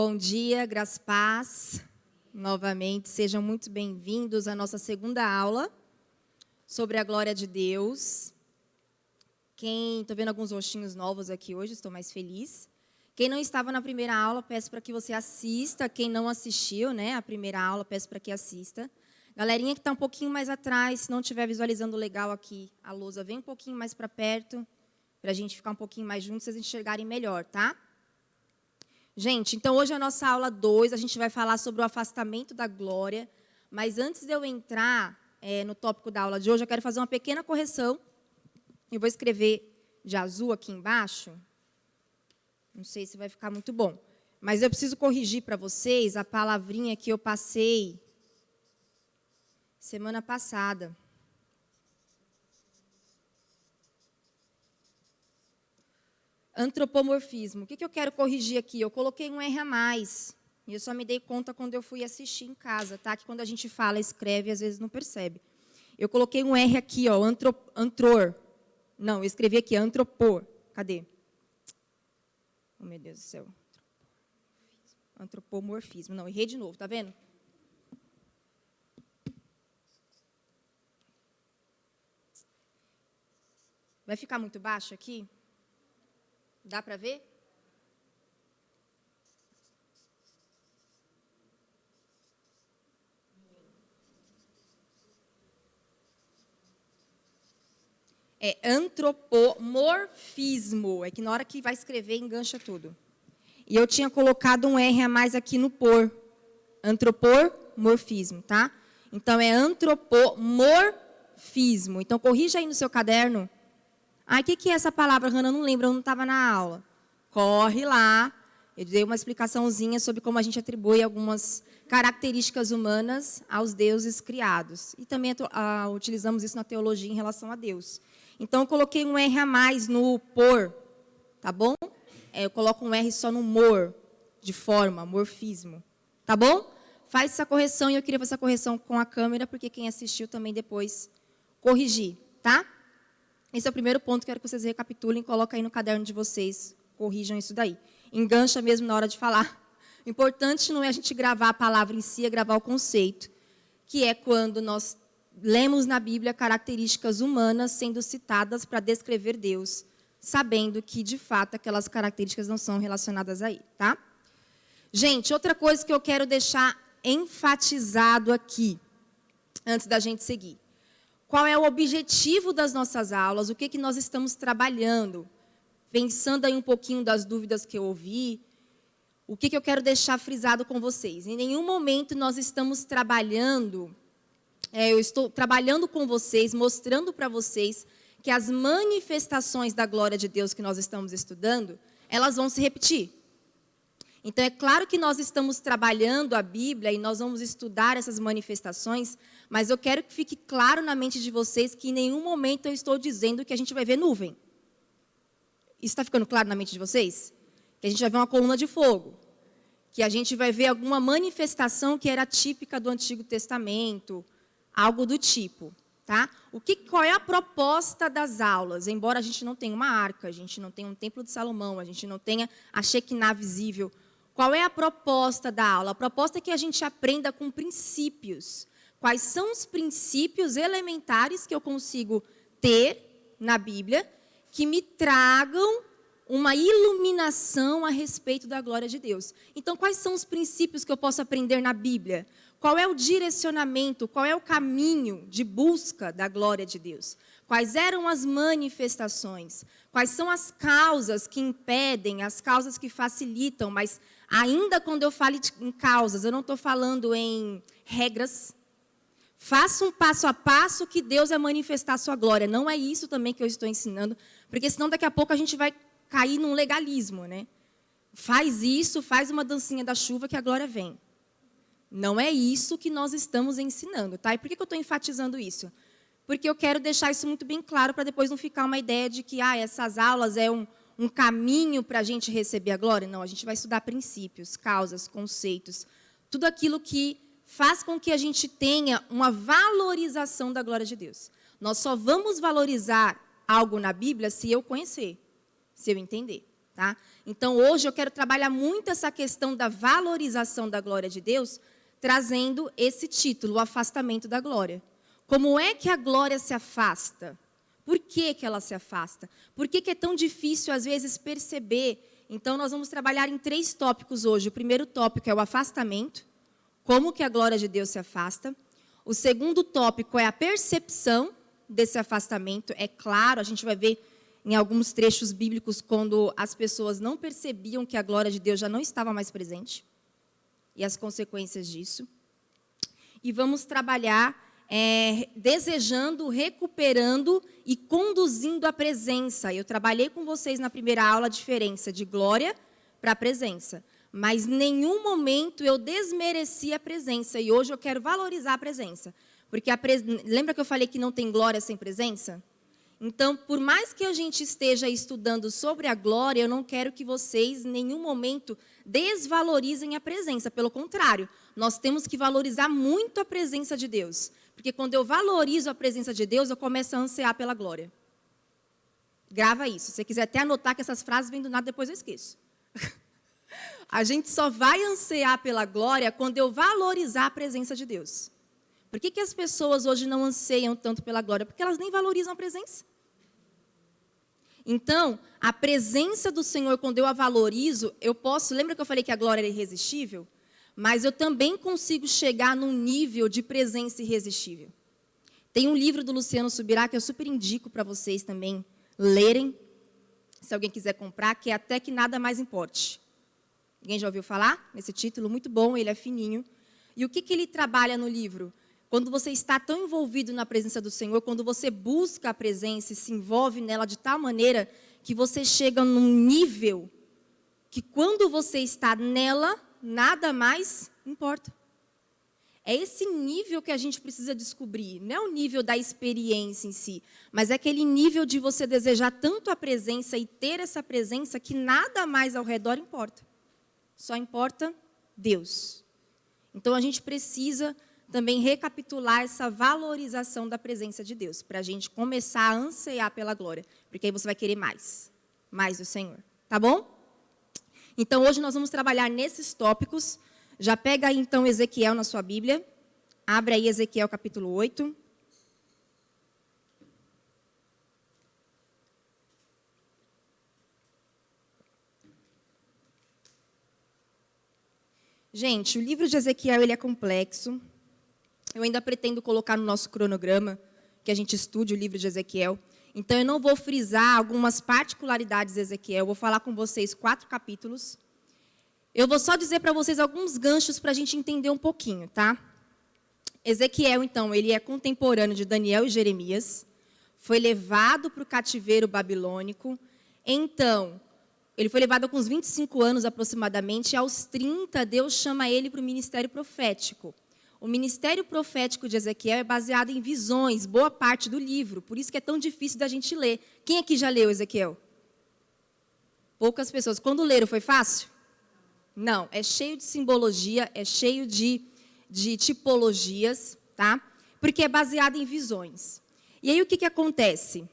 Bom dia, graças e paz. Novamente, sejam muito bem-vindos à nossa segunda aula sobre a glória de Deus. Estou vendo alguns rostinhos novos aqui hoje, estou mais feliz. Quem não estava na primeira aula, peço para que você assista. Quem não assistiu, a primeira aula, peço para que assista. Galerinha que está um pouquinho mais atrás, se não estiver visualizando legal aqui, a lousa vem um pouquinho mais para perto, para a gente ficar um pouquinho mais juntos, vocês enxergarem melhor, tá? Gente, então hoje é a nossa aula 2, a gente vai falar sobre o afastamento da glória, mas antes de eu entrar no tópico da aula de hoje, eu quero fazer uma pequena correção. Eu vou escrever de azul aqui embaixo, não sei se vai ficar muito bom, mas eu preciso corrigir para vocês a palavrinha que eu passei semana passada. Antropomorfismo. O que eu quero corrigir aqui? Eu coloquei um R a mais. E eu só me dei conta quando eu fui assistir em casa, tá? Que quando a gente fala, escreve, às vezes não percebe. Eu coloquei um R aqui, ó, antror. Não, eu escrevi aqui, antropor. Cadê? Oh, meu Deus do céu. Antropomorfismo. Não, errei de novo, tá vendo? Vai ficar muito baixo aqui? Dá para ver? É antropomorfismo. É que na hora que vai escrever, engancha tudo. E eu tinha colocado um R a mais aqui no por. Antropomorfismo, tá? Então, é antropomorfismo. Então, corrija aí no seu caderno. O que é essa palavra, Hannah? Eu não lembro, eu não estava na aula. Corre lá. Eu dei uma explicaçãozinha sobre como a gente atribui algumas características humanas aos deuses criados. E também utilizamos isso na teologia em relação a Deus. Então, eu coloquei um R a mais no por, tá bom? Eu coloco um R só no mor, de forma, morfismo. Tá bom? Faz essa correção, e eu queria fazer essa correção com a câmera, porque quem assistiu também depois corrigir, tá? Esse é o primeiro ponto, quero que vocês recapitulem, coloquem aí no caderno de vocês, corrijam isso daí. Engancha mesmo na hora de falar. O importante não é a gente gravar a palavra em si, é gravar o conceito, que é quando nós lemos na Bíblia características humanas sendo citadas para descrever Deus, sabendo que, de fato, aquelas características não são relacionadas a Ele, tá? Gente, outra coisa que eu quero deixar enfatizado aqui, antes da gente seguir. Qual é o objetivo das nossas aulas? O que nós estamos trabalhando? Pensando aí um pouquinho das dúvidas que eu ouvi, o que eu quero deixar frisado com vocês? Em nenhum momento nós estamos trabalhando, eu estou trabalhando com vocês, mostrando para vocês que as manifestações da glória de Deus que nós estamos estudando, elas vão se repetir. Então, é claro que nós estamos trabalhando a Bíblia e nós vamos estudar essas manifestações, mas eu quero que fique claro na mente de vocês que em nenhum momento eu estou dizendo que a gente vai ver nuvem. Isso está ficando claro na mente de vocês? Que a gente vai ver uma coluna de fogo, que a gente vai ver alguma manifestação que era típica do Antigo Testamento, algo do tipo. Tá? Qual é a proposta das aulas? Embora a gente não tenha uma arca, a gente não tenha um templo de Salomão, a gente não tenha a Shekinah visível, qual é a proposta da aula? A proposta é que a gente aprenda com princípios. Quais são os princípios elementares que eu consigo ter na Bíblia que me tragam uma iluminação a respeito da glória de Deus? Então, quais são os princípios que eu posso aprender na Bíblia? Qual é o direcionamento, qual é o caminho de busca da glória de Deus? Quais eram as manifestações? Quais são as causas que impedem, as causas que facilitam? Mas ainda quando eu falo em causas, eu não estou falando em regras. Faça um passo a passo que Deus vai manifestar a sua glória. Não é isso também que eu estou ensinando, porque senão daqui a pouco a gente vai cair num legalismo, né? Faz isso, faz uma dancinha da chuva que a glória vem. Não é isso que nós estamos ensinando, tá? E por que eu estou enfatizando isso? Porque eu quero deixar isso muito bem claro para depois não ficar uma ideia de que essas aulas é um caminho para a gente receber a glória. Não, a gente vai estudar princípios, causas, conceitos, tudo aquilo que faz com que a gente tenha uma valorização da glória de Deus. Nós só vamos valorizar algo na Bíblia se eu conhecer, se eu entender. Tá? Então, hoje eu quero trabalhar muito essa questão da valorização da glória de Deus, trazendo esse título, o afastamento da glória. Como é que a glória se afasta? Por que que ela se afasta? Por que que é tão difícil, às vezes, perceber? Então, nós vamos trabalhar em 3 tópicos hoje. O primeiro tópico é o afastamento, como que a glória de Deus se afasta. O segundo tópico é a percepção desse afastamento. É claro, a gente vai ver em alguns trechos bíblicos quando as pessoas não percebiam que a glória de Deus já não estava mais presente e as consequências disso. E vamos trabalhar desejando, recuperando e conduzindo a presença. Eu trabalhei com vocês na primeira aula a diferença de glória para presença, mas em nenhum momento eu desmereci a presença e hoje eu quero valorizar a presença. Porque lembra que eu falei que não tem glória sem presença? Então, por mais que a gente esteja estudando sobre a glória, eu não quero que vocês, em nenhum momento, desvalorizem a presença. Pelo contrário, nós temos que valorizar muito a presença de Deus. Porque quando eu valorizo a presença de Deus, eu começo a ansiar pela glória. Grava isso. Se você quiser até anotar que essas frases vêm do nada, depois eu esqueço. A gente só vai ansiar pela glória quando eu valorizar a presença de Deus. Por que que as pessoas hoje não anseiam tanto pela glória? Porque elas nem valorizam a presença. Então, a presença do Senhor, quando eu a valorizo, eu posso... Lembra que eu falei que a glória era irresistível? Mas eu também consigo chegar num nível de presença irresistível. Tem um livro do Luciano Subirá que eu super indico para vocês também lerem, se alguém quiser comprar, que é Até que Nada Mais Importe. Alguém já ouviu falar nesse título? Muito bom, ele é fininho. E o que que ele trabalha no livro? Quando você está tão envolvido na presença do Senhor, quando você busca a presença e se envolve nela de tal maneira que você chega num nível que quando você está nela, nada mais importa. É esse nível que a gente precisa descobrir. Não é o nível da experiência em si, mas é aquele nível de você desejar tanto a presença e ter essa presença que nada mais ao redor importa. Só importa Deus. Então, a gente precisa também recapitular essa valorização da presença de Deus, para a gente começar a ansiar pela glória, porque aí você vai querer mais do Senhor, tá bom? Então, hoje nós vamos trabalhar nesses tópicos. Já pega aí, então, Ezequiel na sua Bíblia, abre aí Ezequiel capítulo 8. Gente, o livro de Ezequiel ele é complexo. Eu ainda pretendo colocar no nosso cronograma que a gente estude o livro de Ezequiel. Então, eu não vou frisar algumas particularidades de Ezequiel. Eu vou falar com vocês 4 capítulos. Eu vou só dizer para vocês alguns ganchos para a gente entender um pouquinho, tá? Ezequiel, então, ele é contemporâneo de Daniel e Jeremias. Foi levado para o cativeiro babilônico. Então, ele foi levado com uns 25 anos aproximadamente. E aos 30, Deus chama ele para o ministério profético. O ministério profético de Ezequiel é baseado em visões, boa parte do livro. Por isso que é tão difícil da gente ler. Quem aqui já leu Ezequiel? Poucas pessoas. Quando leram, foi fácil? Não. É cheio de simbologia, é cheio de tipologias, tá? Porque é baseado em visões. E aí, o que que acontece?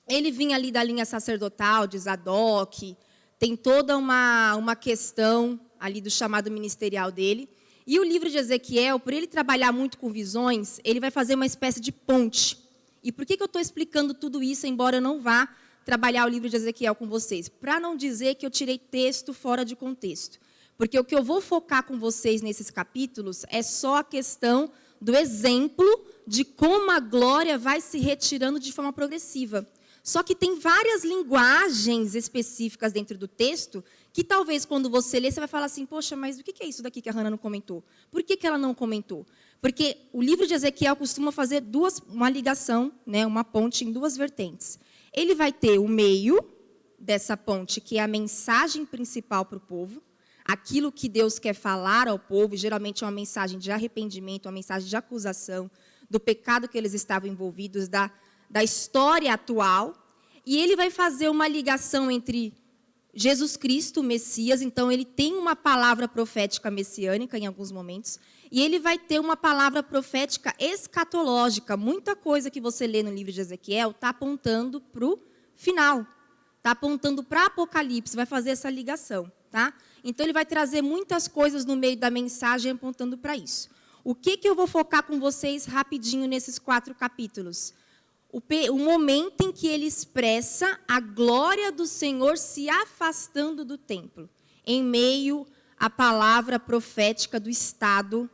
Ele vinha ali da linha sacerdotal, de Zadok, tem toda uma questão ali do chamado ministerial dele. E o livro de Ezequiel, por ele trabalhar muito com visões, ele vai fazer uma espécie de ponte. E por que eu estou explicando tudo isso, embora eu não vá trabalhar o livro de Ezequiel com vocês? Para não dizer que eu tirei texto fora de contexto. Porque o que eu vou focar com vocês nesses capítulos é só a questão do exemplo de como a glória vai se retirando de forma progressiva. Só que tem várias linguagens específicas dentro do texto que talvez quando você lê, você vai falar assim, poxa, mas o que é isso daqui que a Hannah não comentou? Por que ela não comentou? Porque o livro de Ezequiel costuma fazer uma ligação, né, uma ponte em 2 vertentes. Ele vai ter o meio dessa ponte, que é a mensagem principal para o povo, aquilo que Deus quer falar ao povo, e geralmente é uma mensagem de arrependimento, uma mensagem de acusação, do pecado que eles estavam envolvidos, da história atual, e ele vai fazer uma ligação entre Jesus Cristo, o Messias, então ele tem uma palavra profética messiânica em alguns momentos, e ele vai ter uma palavra profética escatológica. Muita coisa que você lê no livro de Ezequiel está apontando para o final, está está apontando para Apocalipse, vai fazer essa ligação, tá? Então, ele vai trazer muitas coisas no meio da mensagem apontando para isso. O que eu vou focar com vocês rapidinho nesses 4 capítulos? O momento em que ele expressa a glória do Senhor se afastando do templo, em meio à palavra profética do estado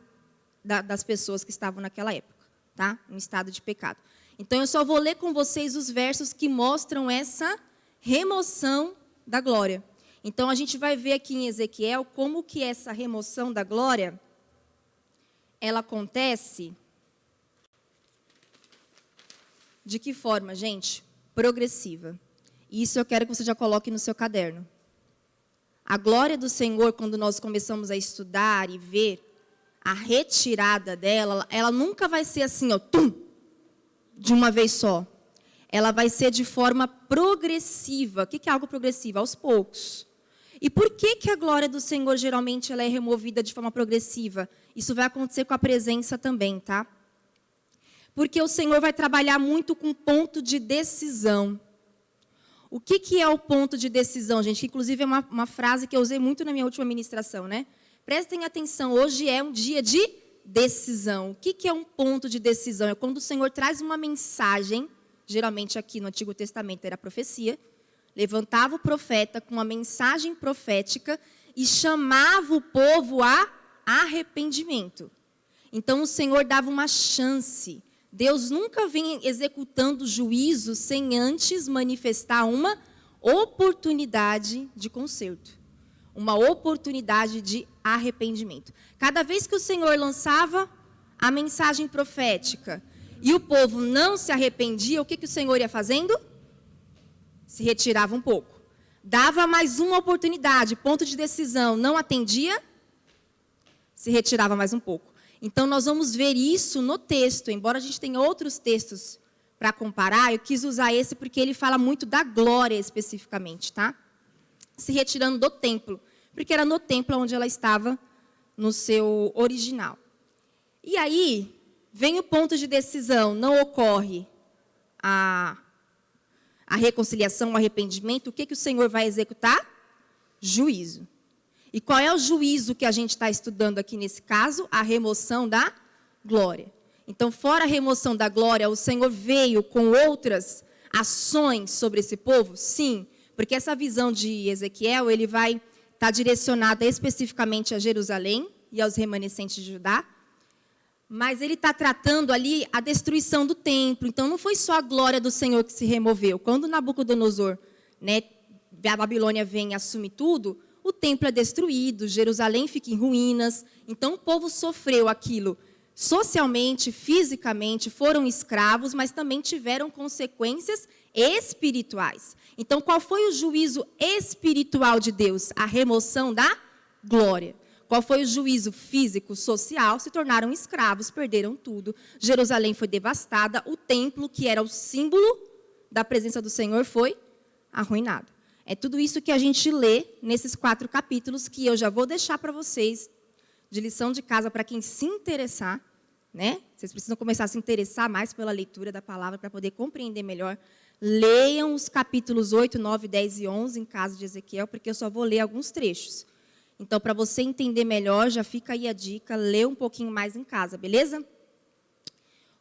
das pessoas que estavam naquela época, tá? Um estado de pecado. Então, eu só vou ler com vocês os versos que mostram essa remoção da glória. Então, a gente vai ver aqui em Ezequiel como que essa remoção da glória, ela acontece. De que forma, gente? Progressiva. Isso eu quero que você já coloque no seu caderno. A glória do Senhor, quando nós começamos a estudar e ver a retirada dela, ela nunca vai ser assim, ó, tum, de uma vez só. Ela vai ser de forma progressiva. O que é algo progressivo? Aos poucos. E por que a glória do Senhor, geralmente, ela é removida de forma progressiva? Isso vai acontecer com a presença também, tá? Porque o Senhor vai trabalhar muito com ponto de decisão. O que é o ponto de decisão, gente? Que, inclusive, é uma frase que eu usei muito na minha última ministração, né? Prestem atenção, hoje é um dia de decisão. O que é um ponto de decisão? É quando o Senhor traz uma mensagem, geralmente aqui no Antigo Testamento era profecia, levantava o profeta com uma mensagem profética e chamava o povo a arrependimento. Então, o Senhor dava uma chance. Deus nunca vem executando juízo sem antes manifestar uma oportunidade de conserto, uma oportunidade de arrependimento. Cada vez que o Senhor lançava a mensagem profética e o povo não se arrependia, o que o Senhor ia fazendo? Se retirava um pouco. Dava mais uma oportunidade, ponto de decisão, não atendia, se retirava mais um pouco. Então, nós vamos ver isso no texto. Embora a gente tenha outros textos para comparar, eu quis usar esse porque ele fala muito da glória especificamente, tá? Se retirando do templo, porque era no templo onde ela estava no seu original. E aí, vem o ponto de decisão, não ocorre a reconciliação, o arrependimento. O que o Senhor vai executar? Juízo. E qual é o juízo que a gente está estudando aqui nesse caso? A remoção da glória. Então, fora a remoção da glória, o Senhor veio com outras ações sobre esse povo? Sim, porque essa visão de Ezequiel, ele vai estar direcionada especificamente a Jerusalém e aos remanescentes de Judá. Mas ele está tratando ali a destruição do templo. Então, não foi só a glória do Senhor que se removeu. Quando Nabucodonosor, né, a Babilônia vem e assume tudo, o templo é destruído, Jerusalém fica em ruínas. Então, o povo sofreu aquilo socialmente, fisicamente, foram escravos, mas também tiveram consequências espirituais. Então, qual foi o juízo espiritual de Deus? A remoção da glória. Qual foi o juízo físico, social? Se tornaram escravos, perderam tudo. Jerusalém foi devastada, o templo, que era o símbolo da presença do Senhor, foi arruinado. É tudo isso que a gente lê nesses 4 capítulos, que eu já vou deixar para vocês de lição de casa, para quem se interessar, né? Vocês precisam começar a se interessar mais pela leitura da palavra, para poder compreender melhor. Leiam os capítulos 8, 9, 10 e 11, em casa de Ezequiel, porque eu só vou ler alguns trechos. Então, para você entender melhor, já fica aí a dica, lê um pouquinho mais em casa, beleza?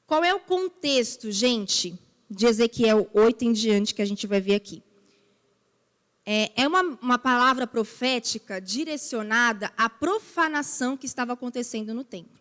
Qual é o contexto, de Ezequiel 8 em diante, que a gente vai ver aqui? É uma palavra profética direcionada à profanação que estava acontecendo no templo.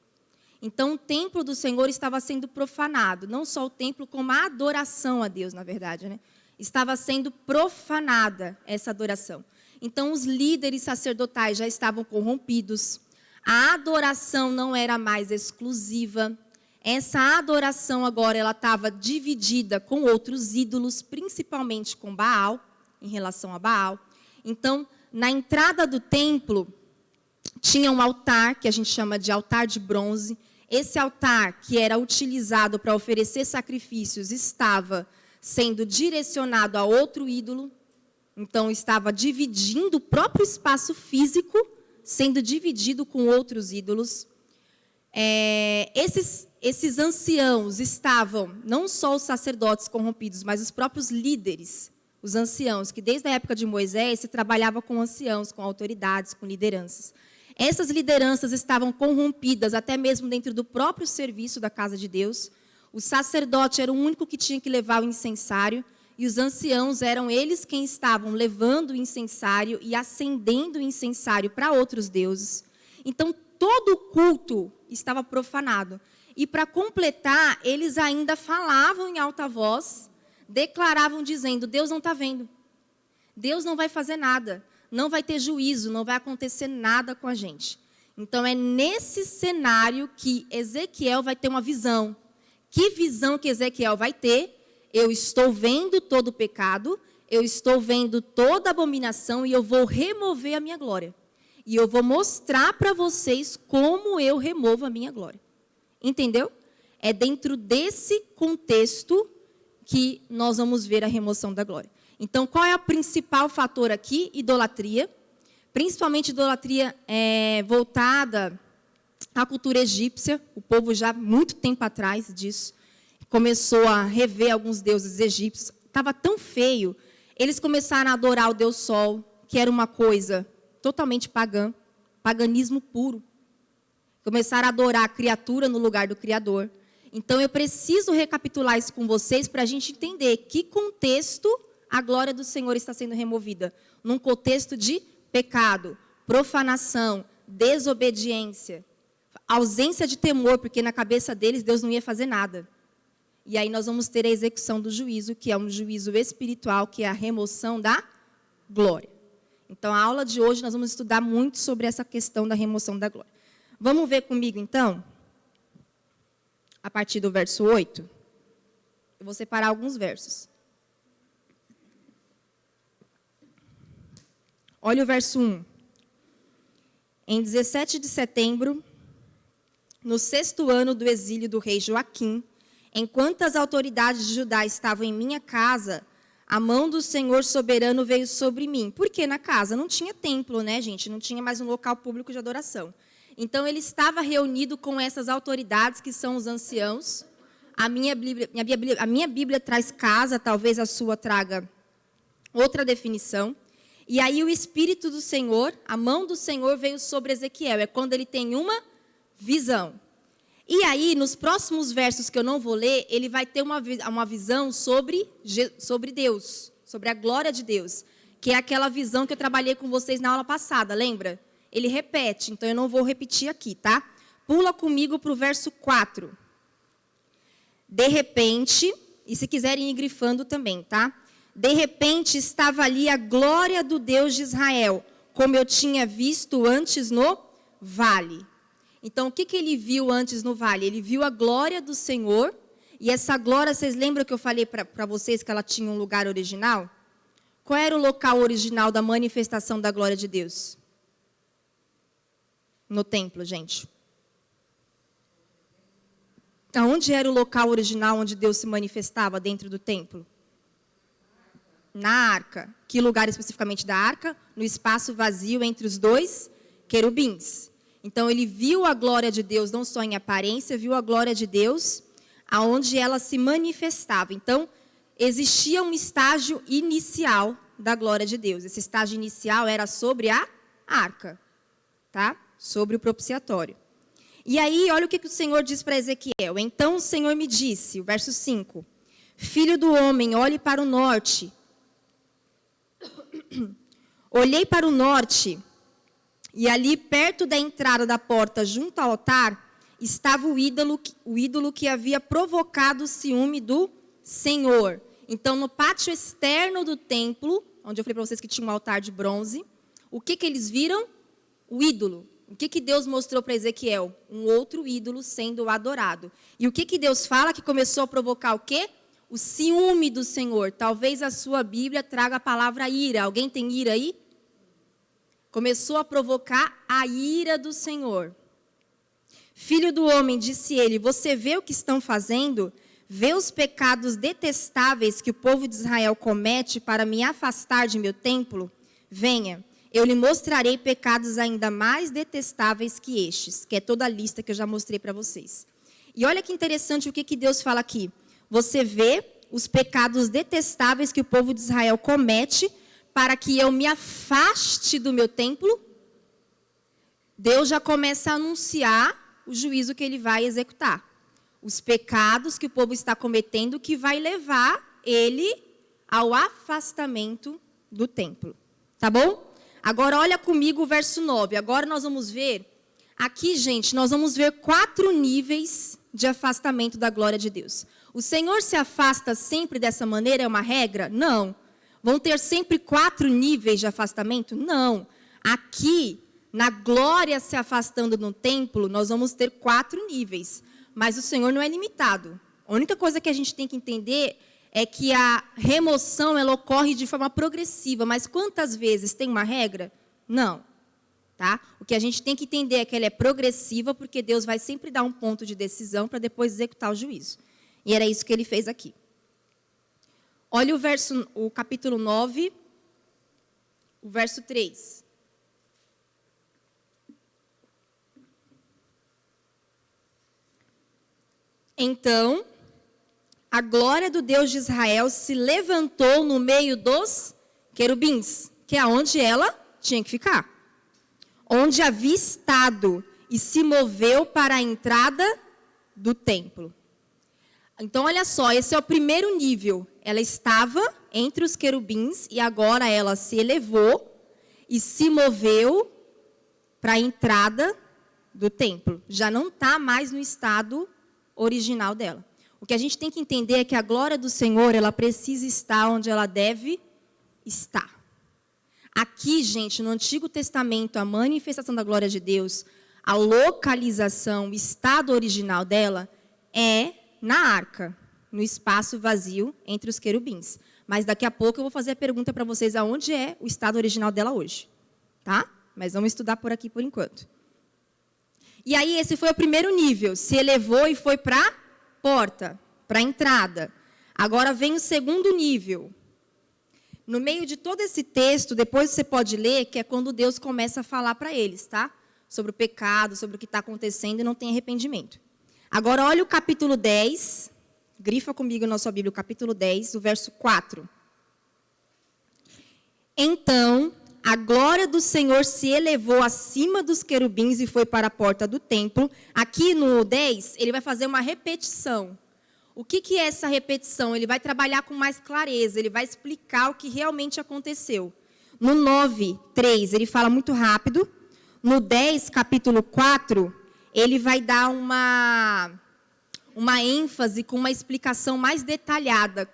Então, o templo do Senhor estava sendo profanado. Não só o templo, como a adoração a Deus, na verdade, né? Estava sendo profanada essa adoração. Então, os líderes sacerdotais já estavam corrompidos. A adoração não era mais exclusiva. Essa adoração agora ela estava dividida com outros ídolos, principalmente com Baal, em relação a Baal. Então, na entrada do templo, tinha um altar, que a gente chama de altar de bronze. Esse altar, que era utilizado para oferecer sacrifícios, estava sendo direcionado a outro ídolo. Então, estava dividindo o próprio espaço físico, sendo dividido com outros ídolos. Esses anciãos estavam, não só os sacerdotes corrompidos, mas os próprios líderes os anciãos, que desde a época de Moisés se trabalhava com anciãos, com autoridades, com lideranças. Essas lideranças estavam corrompidas, até mesmo dentro do próprio serviço da casa de Deus. O sacerdote era o único que tinha que levar o incensário, e os anciãos eram eles quem estavam levando o incensário e acendendo o incensário para outros deuses. Então, todo o culto estava profanado. E para completar, eles ainda falavam em alta voz, declaravam dizendo: Deus não está vendo, Deus não vai fazer nada, não vai ter juízo, não vai acontecer nada com a gente. Então é nesse cenário que Ezequiel vai ter uma visão. Que visão que Ezequiel vai ter? Eu estou vendo todo o pecado, eu estou vendo toda a abominação e eu vou remover a minha glória. E eu vou mostrar para vocês como eu removo a minha glória. Entendeu? É dentro desse contexto que nós vamos ver a remoção da glória. Então, qual é o principal fator aqui? Idolatria. Principalmente idolatria voltada à cultura egípcia. O povo já muito tempo atrás disso começou a rever alguns deuses egípcios. Estava tão feio. Eles começaram a adorar o deus Sol, que era uma coisa totalmente pagã, paganismo puro. Começaram a adorar a criatura no lugar do Criador. Então, eu preciso recapitular isso com vocês para a gente entender que contexto a glória do Senhor está sendo removida. Num contexto de pecado, profanação, desobediência, ausência de temor, porque na cabeça deles Deus não ia fazer nada. E aí nós vamos ter a execução do juízo, que é um juízo espiritual, que é a remoção da glória. Então, a aula de hoje nós vamos estudar muito sobre essa questão da remoção da glória. Vamos ver comigo, então, a partir do verso 8. Eu vou separar alguns versos. Olha o verso 1. Em 17 de setembro, no 6º ano do exílio do rei Joaquim, enquanto as autoridades de Judá estavam em minha casa, a mão do Senhor soberano veio sobre mim. Porque na casa não tinha templo, né, gente? Não tinha mais um local público de adoração. Então, ele estava reunido com essas autoridades, que são os anciãos. A minha Bíblia traz casa, talvez a sua traga outra definição. E aí, o Espírito do Senhor, a mão do Senhor veio sobre Ezequiel. É quando ele tem uma visão. E aí, nos próximos versos que eu não vou ler, ele vai ter uma visão sobre Deus, sobre a glória de Deus, que é aquela visão que eu trabalhei com vocês na aula passada, lembra? Ele repete, então eu não vou repetir aqui, tá? Pula comigo para o verso 4. De repente, e se quiserem ir grifando também, tá? De repente estava ali a glória do Deus de Israel, como eu tinha visto antes no vale. Então, o que ele viu antes no vale? Ele viu a glória do Senhor, e essa glória, vocês lembram que eu falei para vocês que ela tinha um lugar original? Qual era o local original da manifestação da glória de Deus? No templo, gente. Aonde era o local original onde Deus se manifestava dentro do templo? Na arca. Que lugar especificamente da arca? No espaço vazio entre os dois querubins. Então, ele viu a glória de Deus, não só em aparência, viu a glória de Deus, aonde ela se manifestava. Então, existia um estágio inicial da glória de Deus. Esse estágio inicial era sobre a arca, tá? Sobre o propiciatório. E aí, olha o que o Senhor diz para Ezequiel. Então, o Senhor me disse, o verso 5, Filho do homem, olhe para o norte. Olhei para o norte, e ali, perto da entrada da porta, junto ao altar, estava o ídolo que havia provocado o ciúme do Senhor. Então, no pátio externo do templo, onde eu falei para vocês que tinha um altar de bronze, o que eles viram? O ídolo. O que Deus mostrou para Ezequiel? Um outro ídolo sendo adorado. E o que Deus fala que começou a provocar o quê? O ciúme do Senhor. Talvez a sua Bíblia traga a palavra ira. Alguém tem ira aí? Começou a provocar a ira do Senhor. Filho do homem, disse ele, você vê o que estão fazendo? Vê os pecados detestáveis que o povo de Israel comete para me afastar de meu templo? Venha, eu lhe mostrarei pecados ainda mais detestáveis que estes, que é toda a lista que eu já mostrei para vocês. E olha que interessante o que Deus fala aqui. Você vê os pecados detestáveis que o povo de Israel comete para que eu me afaste do meu templo, Deus já começa a anunciar o juízo que ele vai executar. Os pecados que o povo está cometendo que vai levar ele ao afastamento do templo. Tá bom? Agora olha comigo o verso 9. Agora nós vamos ver, aqui gente, nós vamos ver 4 níveis de afastamento da glória de Deus. O Senhor se afasta sempre dessa maneira, é uma regra? Não. Vão ter sempre 4 níveis de afastamento? Não. Aqui, na glória se afastando no templo, nós vamos ter 4 níveis. Mas o Senhor não é limitado. A única coisa que a gente tem que entender é que a remoção ela ocorre de forma progressiva. Mas quantas vezes tem uma regra? Não. Tá? O que a gente tem que entender é que ela é progressiva, porque Deus vai sempre dar um ponto de decisão para depois executar o juízo. E era isso que ele fez aqui. Olha o capítulo 9, o verso 3. Então, a glória do Deus de Israel se levantou no meio dos querubins, que é onde ela tinha que ficar. Onde havia estado e se moveu para a entrada do templo. Então, olha só, esse é o primeiro nível. Ela estava entre os querubins e agora ela se elevou e se moveu para a entrada do templo. Já não está mais no estado original dela. O que a gente tem que entender é que a glória do Senhor, ela precisa estar onde ela deve estar. Aqui, gente, no Antigo Testamento, a manifestação da glória de Deus, a localização, o estado original dela é na arca, no espaço vazio entre os querubins. Mas daqui a pouco eu vou fazer a pergunta para vocês aonde é o estado original dela hoje. Tá? Mas vamos estudar por aqui por enquanto. E aí esse foi o primeiro nível. Se elevou e foi para a porta, para a entrada. Agora vem o segundo nível. No meio de todo esse texto, depois você pode ler, que é quando Deus começa a falar para eles, tá? Sobre o pecado, sobre o que está acontecendo e não tem arrependimento. Agora, olha o capítulo 10. Grifa comigo na sua Bíblia o capítulo 10, o verso 4. Então, a glória do Senhor se elevou acima dos querubins e foi para a porta do templo. Aqui no 10, ele vai fazer uma repetição. O que é essa repetição? Ele vai trabalhar com mais clareza, ele vai explicar o que realmente aconteceu. No 9, 3, ele fala muito rápido. No 10, capítulo 4, ele vai dar uma ênfase com uma explicação mais detalhada.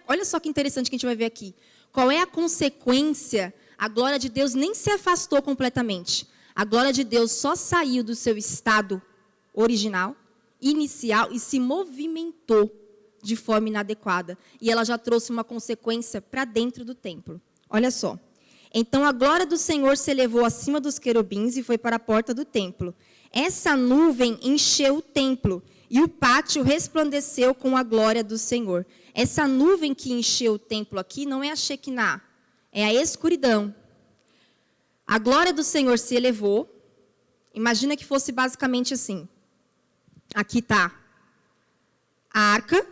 Olha só que interessante que a gente vai ver aqui. Qual é a consequência? A glória de Deus nem se afastou completamente. A glória de Deus só saiu do seu estado original, inicial, e se movimentou de forma inadequada. E ela já trouxe uma consequência para dentro do templo. Olha só. Então a glória do Senhor se elevou acima dos querubins e foi para a porta do templo. Essa nuvem encheu o templo e o pátio resplandeceu com a glória do Senhor. Essa nuvem que encheu o templo aqui não é a Shekinah, é a escuridão. A glória do Senhor se elevou. Imagina que fosse basicamente assim. Aqui está a arca.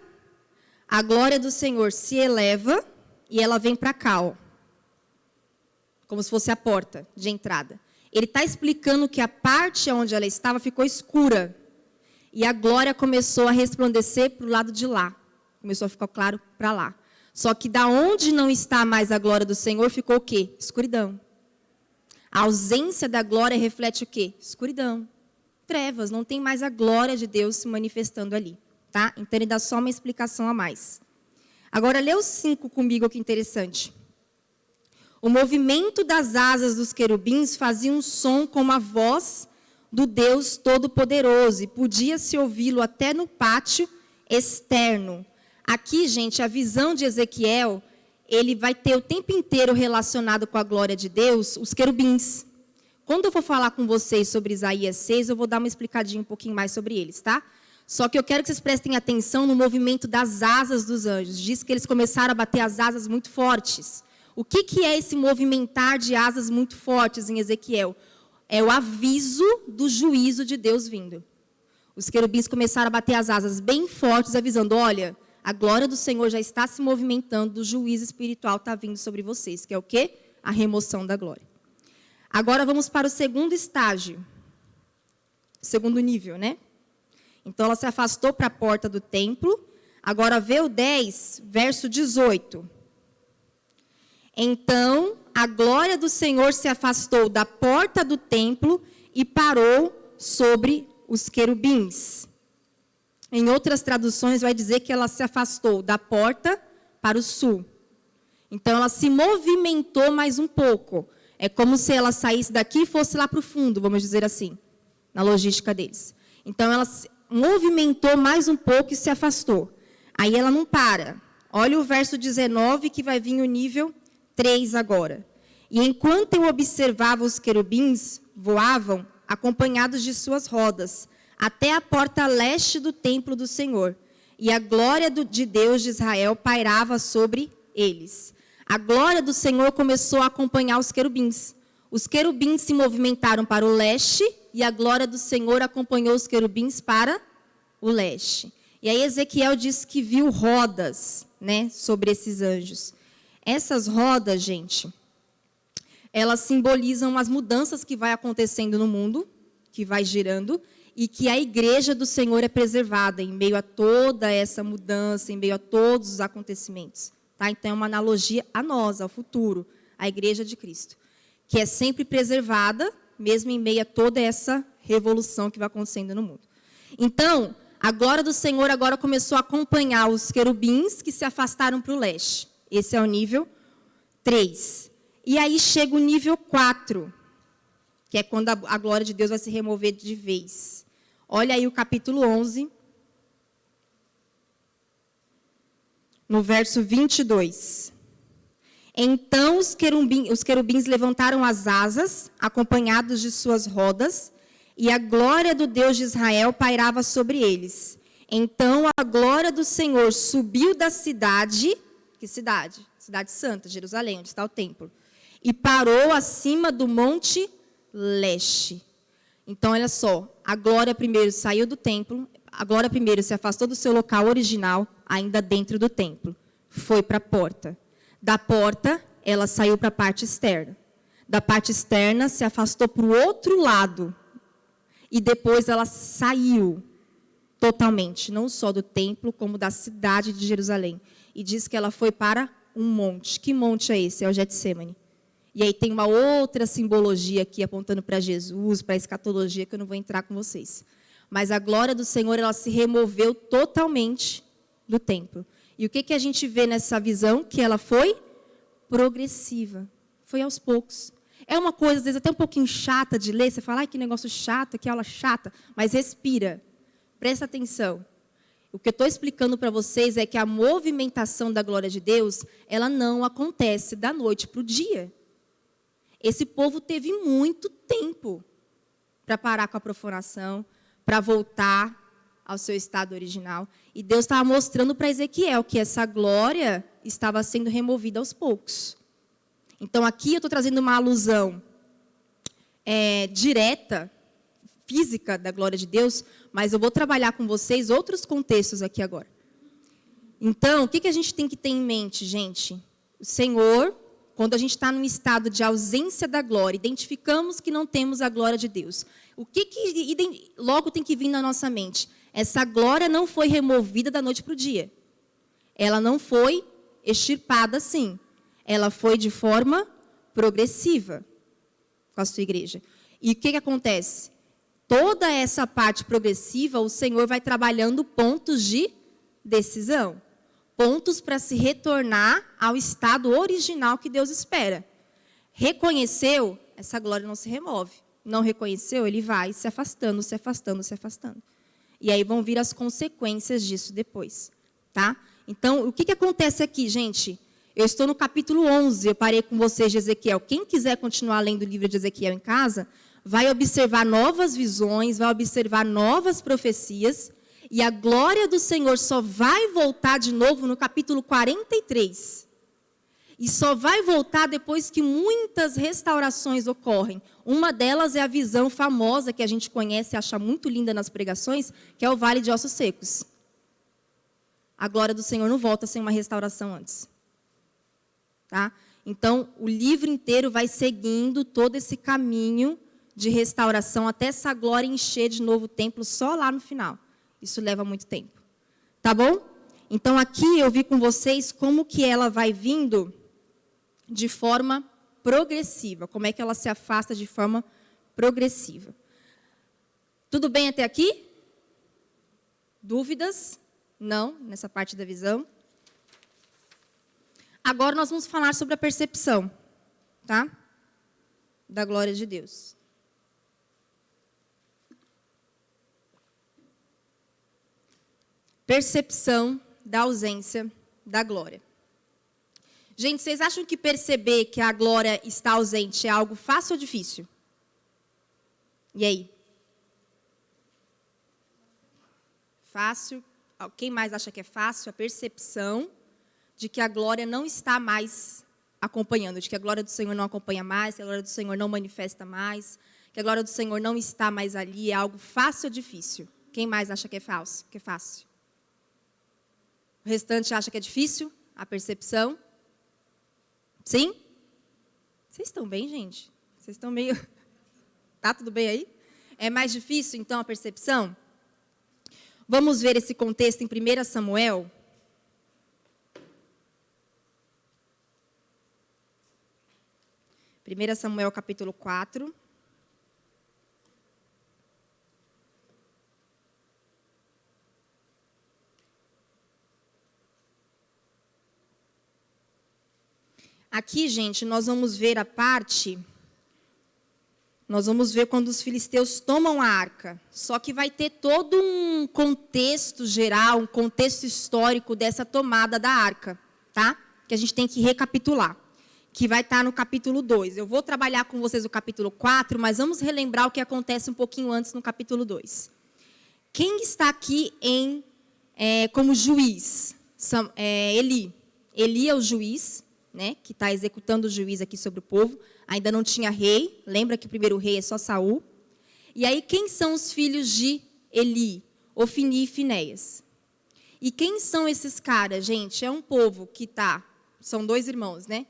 A glória do Senhor se eleva e ela vem para cá, ó. Como se fosse a porta de entrada. Ele está explicando que a parte onde ela estava ficou escura. E a glória começou a resplandecer para o lado de lá. Começou a ficar claro para lá. Só que da onde não está mais a glória do Senhor, ficou o quê? Escuridão. A ausência da glória reflete o quê? Escuridão. Trevas, não tem mais a glória de Deus se manifestando ali. Tá? Então ele dá só uma explicação a mais. Agora lê o 5 comigo, que interessante. O movimento das asas dos querubins fazia um som como a voz do Deus Todo-Poderoso, e podia-se ouvi-lo até no pátio externo. Aqui, gente, a visão de Ezequiel, ele vai ter o tempo inteiro relacionado com a glória de Deus, os querubins. Quando eu for falar com vocês sobre Isaías 6, eu vou dar uma explicadinha um pouquinho mais sobre eles, tá? Só que eu quero que vocês prestem atenção no movimento das asas dos anjos. Diz que eles começaram a bater as asas muito fortes. O que é esse movimentar de asas muito fortes em Ezequiel? É o aviso do juízo de Deus vindo. Os querubins começaram a bater as asas bem fortes, avisando, olha, A glória do Senhor já está se movimentando, o juízo espiritual está vindo sobre vocês, que é o quê? A remoção da glória. Agora vamos para o segundo estágio. Segundo nível, né? Então ela se afastou para a porta do templo. Agora vê o 10, verso 18. Então a glória do Senhor se afastou da porta do templo e parou sobre os querubins. Em outras traduções vai dizer que ela se afastou da porta para o sul. Então ela se movimentou mais um pouco. É como se ela saísse daqui e fosse lá para o fundo, vamos dizer assim, na logística deles. Então ela se movimentou mais um pouco e se afastou. Aí ela não para. Olha o verso 19 que vai vir o nível 3 agora. E enquanto eu observava os querubins, voavam, acompanhados de suas rodas, até a porta leste do templo do Senhor. E a glória de Deus de Israel pairava sobre eles. A glória do Senhor começou a acompanhar os querubins. Os querubins se movimentaram para o leste e a glória do Senhor acompanhou os querubins para o leste. E aí Ezequiel disse que viu rodas, né, sobre esses anjos. Essas rodas, gente, elas simbolizam as mudanças que vai acontecendo no mundo, que vai girando, e que a igreja do Senhor é preservada em meio a toda essa mudança, em meio a todos os acontecimentos. Tá? Então, é uma analogia a nós, ao futuro, a igreja de Cristo, que é sempre preservada, mesmo em meio a toda essa revolução que vai acontecendo no mundo. Então, a glória do Senhor agora começou a acompanhar os querubins que se afastaram para o leste. Esse é o nível 3. E aí chega o nível 4, que é quando a glória de Deus vai se remover de vez. Olha aí o capítulo 11, no verso 22. Então os querubins levantaram as asas, acompanhados de suas rodas, e a glória do Deus de Israel pairava sobre eles. Então a glória do Senhor subiu da cidade, que cidade? Cidade Santa, Jerusalém, onde está o templo, e parou acima do monte leste. Então, olha só, a glória primeiro saiu do templo, a glória primeiro se afastou do seu local original, ainda dentro do templo. Foi para a porta. Da porta, ela saiu para a parte externa. Da parte externa, se afastou para o outro lado. E depois ela saiu totalmente, não só do templo, como da cidade de Jerusalém. E diz que ela foi para um monte. Que monte é esse? É o Getsêmani. E aí tem uma outra simbologia aqui apontando para Jesus, para a escatologia, que eu não vou entrar com vocês. Mas a glória do Senhor, ela se removeu totalmente do templo. E o que a gente vê nessa visão? Que ela foi progressiva. Foi aos poucos. É uma coisa, às vezes, até um pouquinho chata de ler. Você fala, ai, que negócio chato, que aula chata. Mas respira. Presta atenção. O que eu estou explicando para vocês é que a movimentação da glória de Deus, ela não acontece da noite para o dia. Esse povo teve muito tempo para parar com a profanação, para voltar ao seu estado original. E Deus estava mostrando para Ezequiel que essa glória estava sendo removida aos poucos. Então, aqui eu estou trazendo uma alusão direta, física da glória de Deus, mas eu vou trabalhar com vocês outros contextos aqui agora. Então, o que a gente tem que ter em mente, gente? O Senhor, quando a gente está num estado de ausência da glória, identificamos que não temos a glória de Deus. O que logo tem que vir na nossa mente? Essa glória não foi removida da noite para o dia. Ela não foi extirpada assim. Ela foi de forma progressiva com a sua igreja. E o que acontece? Toda essa parte progressiva, o Senhor vai trabalhando pontos de decisão. Pontos para se retornar ao estado original que Deus espera. Reconheceu, essa glória não se remove. Não reconheceu, ele vai se afastando, se afastando, se afastando. E aí vão vir as consequências disso depois. Tá? Então, o que acontece aqui, gente? Eu estou no capítulo 11, eu parei com vocês de Ezequiel. Quem quiser continuar lendo o livro de Ezequiel em casa, vai observar novas visões, vai observar novas profecias, e a glória do Senhor só vai voltar de novo no capítulo 43. E só vai voltar depois que muitas restaurações ocorrem. Uma delas é a visão famosa que a gente conhece e acha muito linda nas pregações, que é o Vale de Ossos Secos. a glória do Senhor não volta sem uma restauração antes. Tá? Então, o livro inteiro vai seguindo todo esse caminho de restauração até essa glória encher de novo o templo só lá no final. Isso leva muito tempo. Tá bom? Então, aqui eu vi com vocês como que ela vai vindo de forma progressiva. Como é que ela se afasta de forma progressiva. Tudo bem até aqui? Dúvidas? Não, nessa parte da visão. Agora nós vamos falar sobre a percepção, tá? Da glória de Deus. Percepção da ausência da glória. Gente, vocês acham que perceber que a glória está ausente é algo fácil ou difícil? E aí? Fácil. Quem mais acha que é fácil? A percepção de que a glória não está mais acompanhando, de que a glória do Senhor não acompanha mais, que a glória do Senhor não manifesta mais, que a glória do Senhor não está mais ali. É algo fácil ou difícil? Quem mais acha que é fácil? Que é fácil? O restante acha que é difícil? A percepção? Sim? Vocês estão bem, gente? Vocês estão meio... Tá tudo bem aí? É mais difícil, então, a percepção? Vamos ver esse contexto em 1 Samuel. Primeira Samuel, capítulo 4. Aqui, gente, nós vamos ver a parte... Nós vamos ver quando os filisteus tomam a arca. Só que vai ter todo um contexto geral, um contexto histórico dessa tomada da arca, tá? Que a gente tem que recapitular. Que vai estar no capítulo 2. Eu vou trabalhar com vocês o capítulo 4, mas vamos relembrar o que acontece um pouquinho antes no capítulo 2. Quem está aqui como juiz? Eli. Eli é o juiz, né, que está executando o juiz aqui sobre o povo. Ainda não tinha rei. Lembra que o primeiro rei é só Saul. E aí, quem são os filhos de Eli? Ofni e Finéias. E quem são esses caras, gente? É um povo que são dois irmãos, né?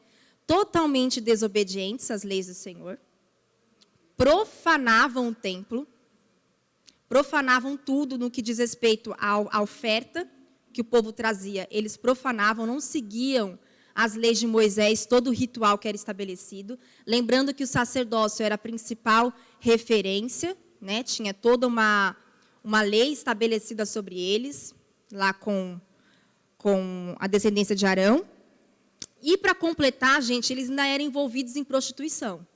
Totalmente desobedientes às leis do Senhor. Profanavam o templo. Profanavam tudo no que diz respeito à oferta que o povo trazia. Eles profanavam, não seguiam as leis de Moisés, todo o ritual que era estabelecido. Lembrando que o sacerdócio era a principal referência, né? Tinha toda uma lei estabelecida sobre eles, lá com a descendência de Arão. E, para completar, gente, eles ainda eram envolvidos em prostituição.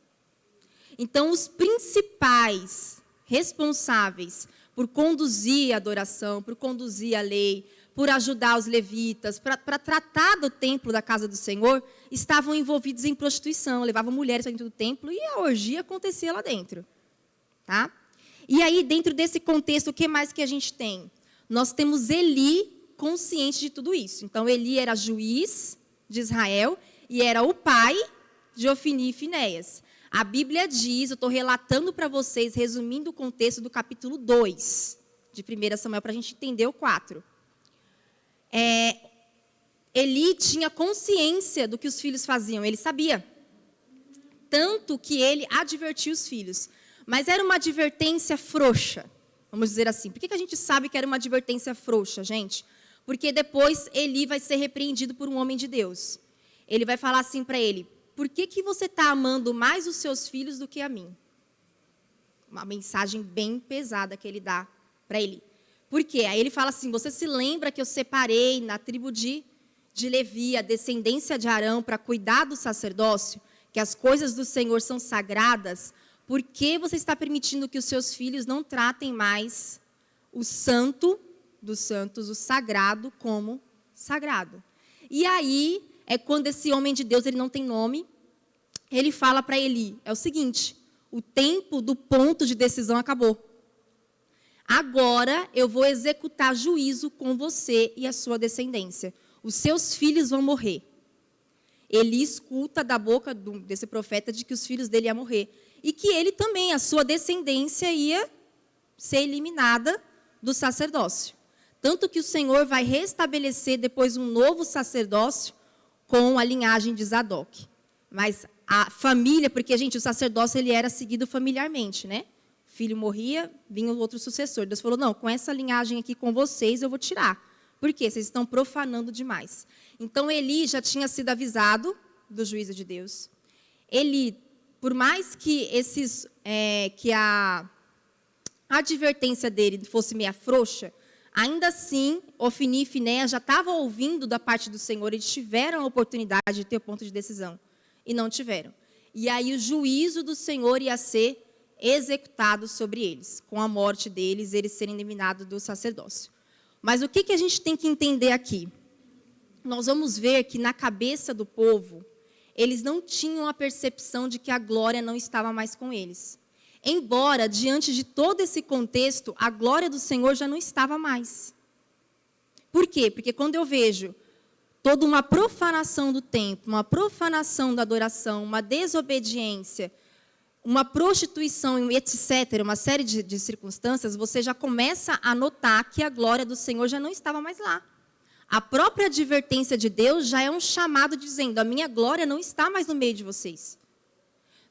Então, os principais responsáveis por conduzir a adoração, por conduzir a lei, por ajudar os levitas, para tratar do templo da casa do Senhor, estavam envolvidos em prostituição, levavam mulheres para dentro do templo e a orgia acontecia lá dentro. Tá? E aí, dentro desse contexto, o que mais que a gente tem? Nós temos Eli consciente de tudo isso. Então, Eli era juiz de Israel e era o pai de Ofni e Finéias. A Bíblia diz, eu estou relatando para vocês, resumindo o contexto do capítulo 2 de 1 Samuel, para a gente entender o 4. Eli tinha consciência do que os filhos faziam, ele sabia. Tanto que ele advertia os filhos. Mas era uma advertência frouxa, vamos dizer assim. Por que a gente sabe que era uma advertência frouxa, gente? Porque depois Eli vai ser repreendido por um homem de Deus. Ele vai falar assim para ele: por que você está amando mais os seus filhos do que a mim? Uma mensagem bem pesada que ele dá para Eli. Por quê? Aí ele fala assim: você se lembra que eu separei na tribo de Levi, a descendência de Arão, para cuidar do sacerdócio, que as coisas do Senhor são sagradas? Por que você está permitindo que os seus filhos não tratem mais o santo dos santos, o sagrado, como sagrado? E aí é quando esse homem de Deus, ele não tem nome, ele fala para Eli, é o seguinte: o tempo do ponto de decisão acabou. Agora eu vou executar juízo com você e a sua descendência. Os seus filhos vão morrer. Eli escuta da boca desse profeta de que os filhos dele iam morrer. E que ele também, a sua descendência, ia ser eliminada do sacerdócio. Tanto que o Senhor vai restabelecer depois um novo sacerdócio com a linhagem de Zadok. Mas a família, porque, gente, o sacerdócio ele era seguido familiarmente, né? O filho morria, vinha o outro sucessor. Deus falou, não, com essa linhagem aqui com vocês eu vou tirar. Por quê? Vocês estão profanando demais. Então, Eli já tinha sido avisado do juízo de Deus. Eli, por mais que que a advertência dele fosse meia frouxa, ainda assim, Ofni e Finéias já estavam ouvindo da parte do Senhor, eles tiveram a oportunidade de ter o ponto de decisão, e não tiveram. E aí o juízo do Senhor ia ser executado sobre eles, com a morte deles, eles serem eliminados do sacerdócio. Mas o que a gente tem que entender aqui? Nós vamos ver que na cabeça do povo, eles não tinham a percepção de que a glória não estava mais com eles. Embora, diante de todo esse contexto, a glória do Senhor já não estava mais. Por quê? Porque quando eu vejo toda uma profanação do templo, uma profanação da adoração, uma desobediência, uma prostituição, etc., uma série de circunstâncias, você já começa a notar que a glória do Senhor já não estava mais lá. A própria advertência de Deus já é um chamado dizendo, a minha glória não está mais no meio de vocês.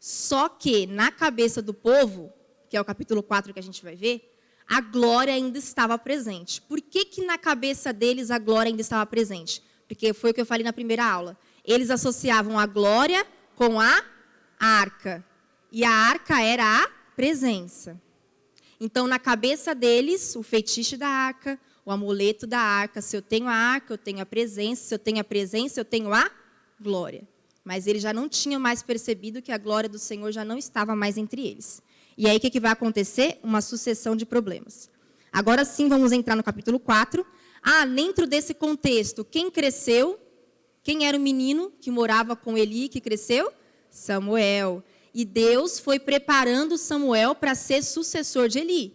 Só que, na cabeça do povo, que é o capítulo 4 que a gente vai ver, a glória ainda estava presente. Por que na cabeça deles a glória ainda estava presente? Porque foi o que eu falei na primeira aula. Eles associavam a glória com a arca. E a arca era a presença. Então, na cabeça deles, o fetiche da arca, o amuleto da arca, se eu tenho a arca, eu tenho a presença, se eu tenho a presença, eu tenho a glória. Mas eles já não tinham mais percebido que a glória do Senhor já não estava mais entre eles. E aí, o que vai acontecer? Uma sucessão de problemas. Agora sim, vamos entrar no capítulo 4. Dentro desse contexto, quem cresceu? Quem era o menino que morava com Eli, que cresceu? Samuel. E Deus foi preparando Samuel para ser sucessor de Eli,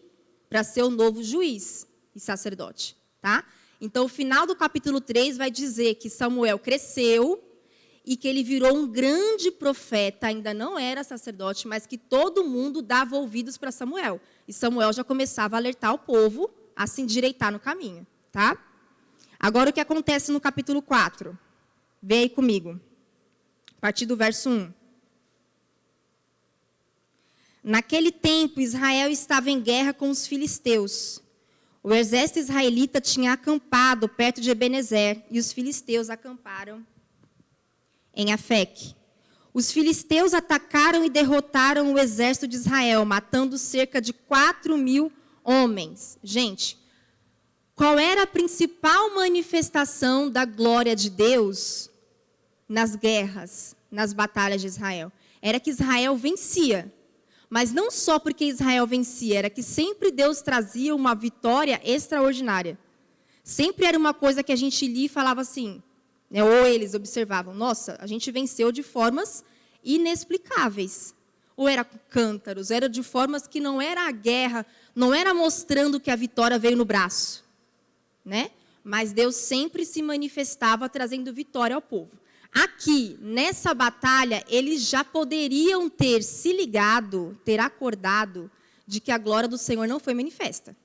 para ser o novo juiz e sacerdote. Tá? Então, o final do capítulo 3 vai dizer que Samuel cresceu, e que ele virou um grande profeta, ainda não era sacerdote, mas que todo mundo dava ouvidos para Samuel. E Samuel já começava a alertar o povo a se endireitar no caminho. Tá? Agora, o que acontece no capítulo 4? Vem aí comigo. A partir do verso 1. Naquele tempo, Israel estava em guerra com os filisteus. O exército israelita tinha acampado perto de Ebenezer, e os filisteus acamparam em Afec. Os filisteus atacaram e derrotaram o exército de Israel, matando cerca de 4.000 homens. Gente, qual era a principal manifestação da glória de Deus nas guerras, nas batalhas de Israel? Era que Israel vencia. Mas não só porque Israel vencia, era que sempre Deus trazia uma vitória extraordinária. Sempre era uma coisa que a gente lia e falava assim, ou eles observavam, nossa, a gente venceu de formas inexplicáveis. Ou era com cântaros, era de formas que não era a guerra, não era mostrando que a vitória veio no braço. Né? Mas Deus sempre se manifestava trazendo vitória ao povo. Aqui, nessa batalha, eles já poderiam ter se ligado, ter acordado de que a glória do Senhor não foi manifesta.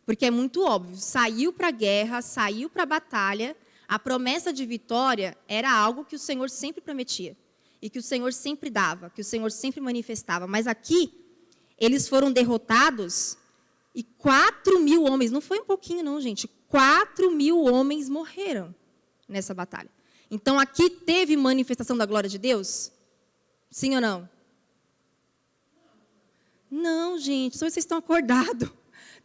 Porque é muito óbvio, saiu para a guerra, saiu para a batalha, a promessa de vitória era algo que o Senhor sempre prometia. E que o Senhor sempre dava, que o Senhor sempre manifestava. Mas aqui, eles foram derrotados e 4.000 homens, não foi um pouquinho não, gente, 4.000 homens morreram nessa batalha. Então, aqui teve manifestação da glória de Deus? Sim ou não? Não, gente, só vocês estão acordados.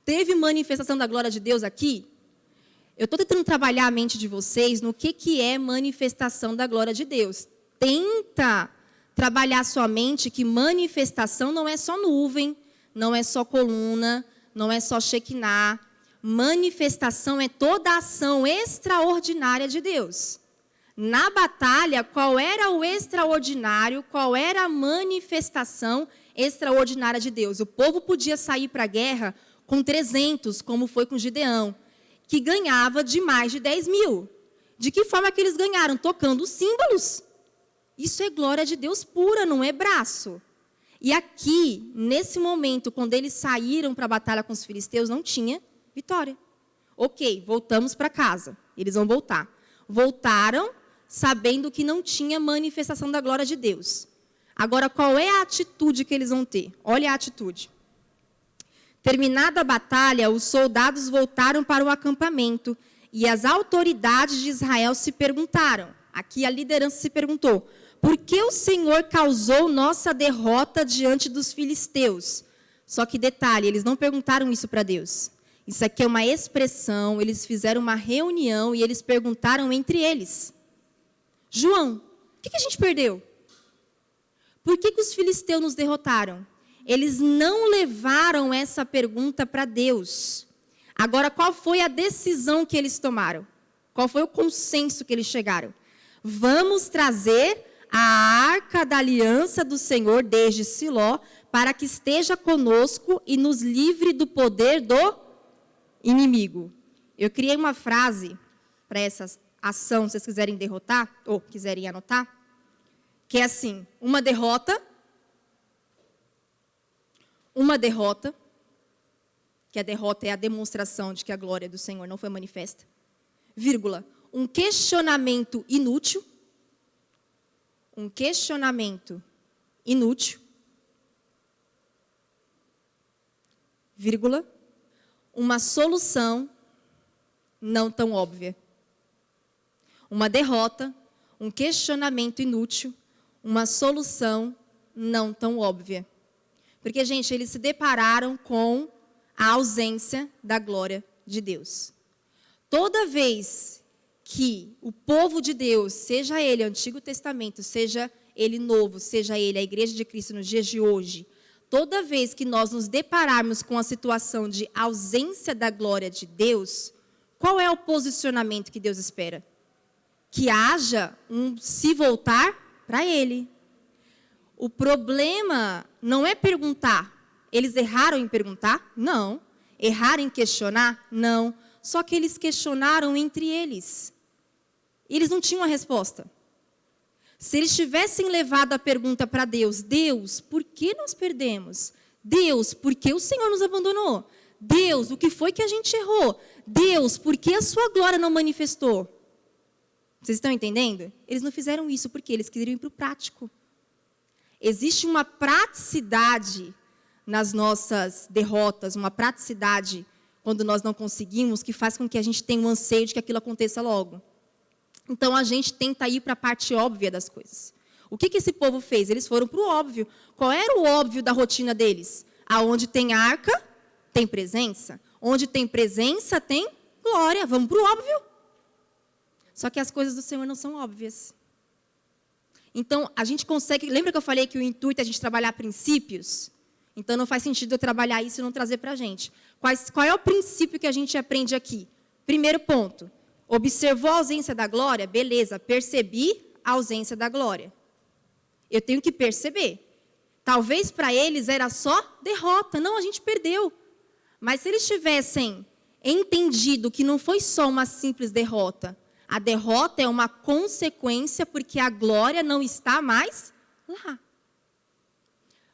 Teve manifestação da glória de Deus aqui? Eu estou tentando trabalhar a mente de vocês no que é manifestação da glória de Deus. Tenta trabalhar sua mente que manifestação não é só nuvem, não é só coluna, não é só Shekinah. Manifestação é toda a ação extraordinária de Deus. Na batalha, qual era o extraordinário, qual era a manifestação extraordinária de Deus? O povo podia sair para a guerra com 300, como foi com Gideão, que ganhava de mais de 10.000. De que forma que eles ganharam? Tocando os símbolos. Isso é glória de Deus pura, não é braço. E aqui, nesse momento, quando eles saíram para a batalha com os filisteus, não tinha vitória. Ok, voltamos para casa. Eles vão voltar. Voltaram sabendo que não tinha manifestação da glória de Deus. Agora, qual é a atitude que eles vão ter? Olha a atitude. Terminada a batalha, os soldados voltaram para o acampamento e as autoridades de Israel se perguntaram. Aqui a liderança se perguntou: por que o Senhor causou nossa derrota diante dos filisteus? Só que detalhe, eles não perguntaram isso para Deus. Isso aqui é uma expressão, eles fizeram uma reunião e eles perguntaram entre eles. João, o que a gente perdeu? Por que os filisteus nos derrotaram? Eles não levaram essa pergunta para Deus. Agora, qual foi a decisão que eles tomaram? Qual foi o consenso que eles chegaram? Vamos trazer a arca da aliança do Senhor desde Siló, para que esteja conosco e nos livre do poder do inimigo. Eu criei uma frase para essa ação, se vocês quiserem derrotar, ou quiserem anotar, que é assim: uma derrota, que a derrota é a demonstração de que a glória do Senhor não foi manifesta, vírgula, um questionamento inútil, vírgula, uma solução não tão óbvia. Uma derrota, um questionamento inútil, uma solução não tão óbvia. Porque, gente, eles se depararam com a ausência da glória de Deus. Toda vez que o povo de Deus, seja ele Antigo Testamento, seja ele Novo, seja ele a Igreja de Cristo nos dias de hoje, toda vez que nós nos depararmos com a situação de ausência da glória de Deus, qual é o posicionamento que Deus espera? Que haja um se voltar para Ele. O problema não é perguntar. Eles erraram em perguntar? Não. Erraram em questionar? Não. Só que eles questionaram entre eles. Eles não tinham a resposta. Se eles tivessem levado a pergunta para Deus: Deus, por que nós perdemos? Deus, por que o Senhor nos abandonou? Deus, o que foi que a gente errou? Deus, por que a sua glória não manifestou? Vocês estão entendendo? Eles não fizeram isso porque eles queriam ir para o prático. Existe uma praticidade nas nossas derrotas, uma praticidade quando nós não conseguimos, que faz com que a gente tenha um anseio de que aquilo aconteça logo. Então, a gente tenta ir para a parte óbvia das coisas. O que esse povo fez? Eles foram para o óbvio. Qual era o óbvio da rotina deles? Aonde tem arca, tem presença. Onde tem presença, tem glória. Vamos para o óbvio. Só que as coisas do Senhor não são óbvias. Então, a gente consegue... Lembra que eu falei que o intuito é a gente trabalhar princípios? Então, não faz sentido eu trabalhar isso e não trazer para a gente. Qual é o princípio que a gente aprende aqui? Primeiro ponto. Observou a ausência da glória? Beleza, percebi a ausência da glória. Eu tenho que perceber. Talvez para eles era só derrota. Não, a gente perdeu. Mas se eles tivessem entendido que não foi só uma simples derrota, a derrota é uma consequência porque a glória não está mais lá.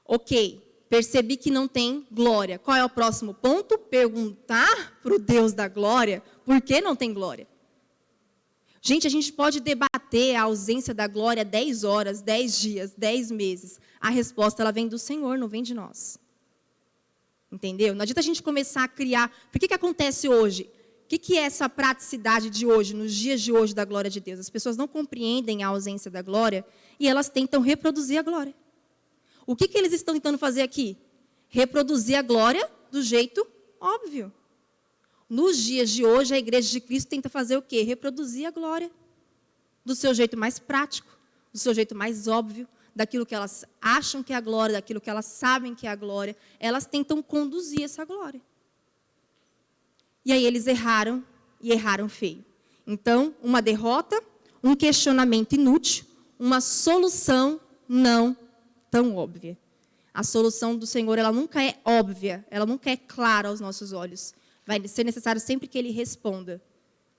Ok, percebi que não tem glória. Qual é o próximo ponto? Perguntar para o Deus da glória por que não tem glória. Gente, a gente pode debater a ausência da glória 10 horas, 10 dias, 10 meses. A resposta ela vem do Senhor, não vem de nós. Entendeu? Não adianta a gente começar a criar... Por que acontece hoje? O que é essa praticidade de hoje, nos dias de hoje da glória de Deus? As pessoas não compreendem a ausência da glória e elas tentam reproduzir a glória. O que eles estão tentando fazer aqui? Reproduzir a glória do jeito óbvio. Nos dias de hoje, a Igreja de Cristo tenta fazer o quê? Reproduzir a glória. Do seu jeito mais prático, do seu jeito mais óbvio, daquilo que elas acham que é a glória, daquilo que elas sabem que é a glória. Elas tentam conduzir essa glória. E aí eles erraram, e erraram feio. Então, uma derrota, um questionamento inútil, uma solução não tão óbvia. A solução do Senhor, ela nunca é óbvia, ela nunca é clara aos nossos olhos. Vai ser necessário sempre que ele responda.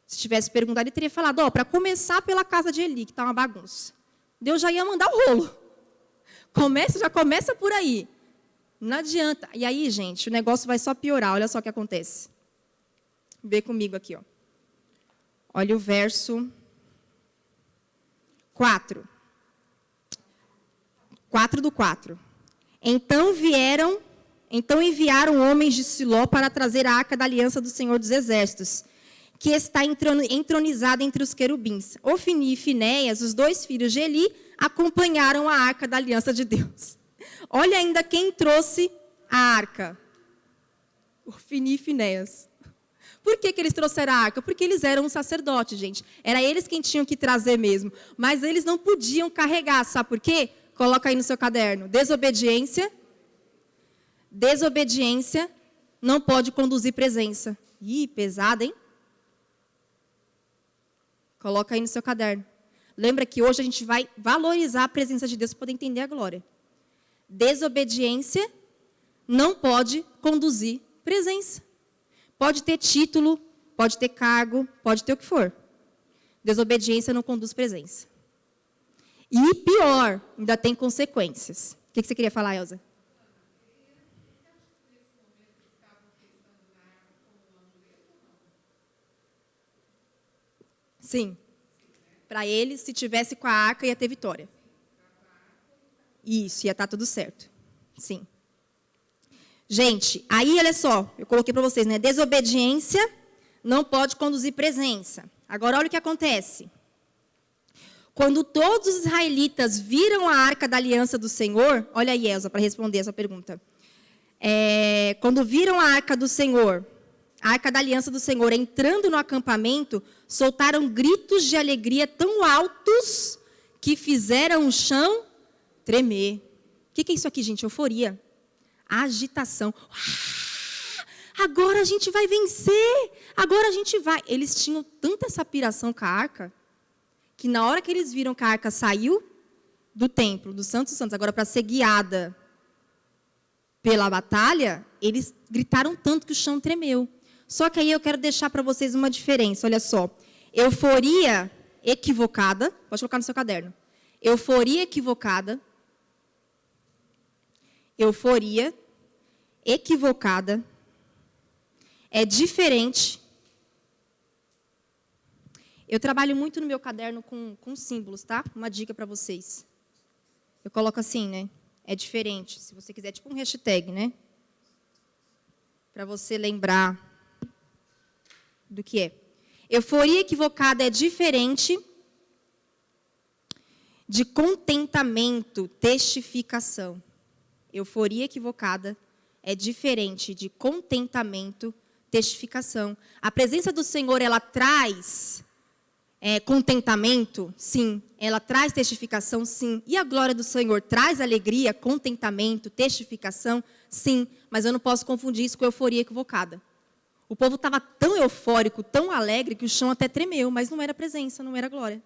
Se tivesse perguntado, ele teria falado, para começar pela casa de Eli, que está uma bagunça. Deus já ia mandar o rolo. Já começa por aí. Não adianta. E aí, gente, o negócio vai só piorar, olha só o que acontece. Vê comigo aqui, ó. Olha o verso 4. 4:4. Então enviaram homens de Siló para trazer a arca da aliança do Senhor dos Exércitos, que está entronizada entre os querubins. Ofni e Finéias, os 2 filhos de Eli, acompanharam a arca da aliança de Deus. Olha ainda quem trouxe a arca. Ofni e Finéias. Por que eles trouxeram a arca? Porque eles eram um sacerdote, gente. Era eles quem tinham que trazer mesmo. Mas eles não podiam carregar. Sabe por quê? Coloca aí no seu caderno. Desobediência. Desobediência não pode conduzir presença. Ih, pesada, hein? Coloca aí no seu caderno. Lembra que hoje a gente vai valorizar a presença de Deus para poder entender a glória. Desobediência não pode conduzir presença. Pode ter título, pode ter cargo, pode ter o que for. Desobediência não conduz presença. E pior, ainda tem consequências. O que você queria falar, Elza? Sim. Para eles, se tivesse com a arca, ia ter vitória. Isso, ia estar tudo certo. Sim. Gente, aí, olha só, eu coloquei para vocês, né? Desobediência não pode conduzir presença. Agora, olha o que acontece. Quando todos os israelitas viram a arca da aliança do Senhor, olha aí, Elza, para responder essa pergunta. Quando viram a arca do Senhor, a arca da aliança do Senhor, entrando no acampamento, soltaram gritos de alegria tão altos que fizeram o chão tremer. O que é isso aqui, gente? Euforia. Agitação. Agora a gente vai vencer. Agora a gente vai. Eles tinham tanta essa piração com a arca, que na hora que eles viram que a arca saiu do templo, do Santo dos Santos, agora para ser guiada pela batalha, eles gritaram tanto que o chão tremeu. Só que aí eu quero deixar para vocês uma diferença, olha só. Euforia equivocada, pode colocar no seu caderno. Euforia equivocada é diferente. Eu trabalho muito no meu caderno com símbolos, tá? Uma dica para vocês. Eu coloco assim, né? É diferente. Se você quiser, tipo um hashtag, né? Para você lembrar do que é. Euforia equivocada é diferente de contentamento, testificação. Euforia equivocada é diferente de contentamento, testificação. A presença do Senhor, ela traz contentamento? Sim. Ela traz testificação? Sim. E a glória do Senhor traz alegria, contentamento, testificação? Sim. Mas eu não posso confundir isso com euforia equivocada. O povo estava tão eufórico, tão alegre, que o chão até tremeu, mas não era presença, não era glória.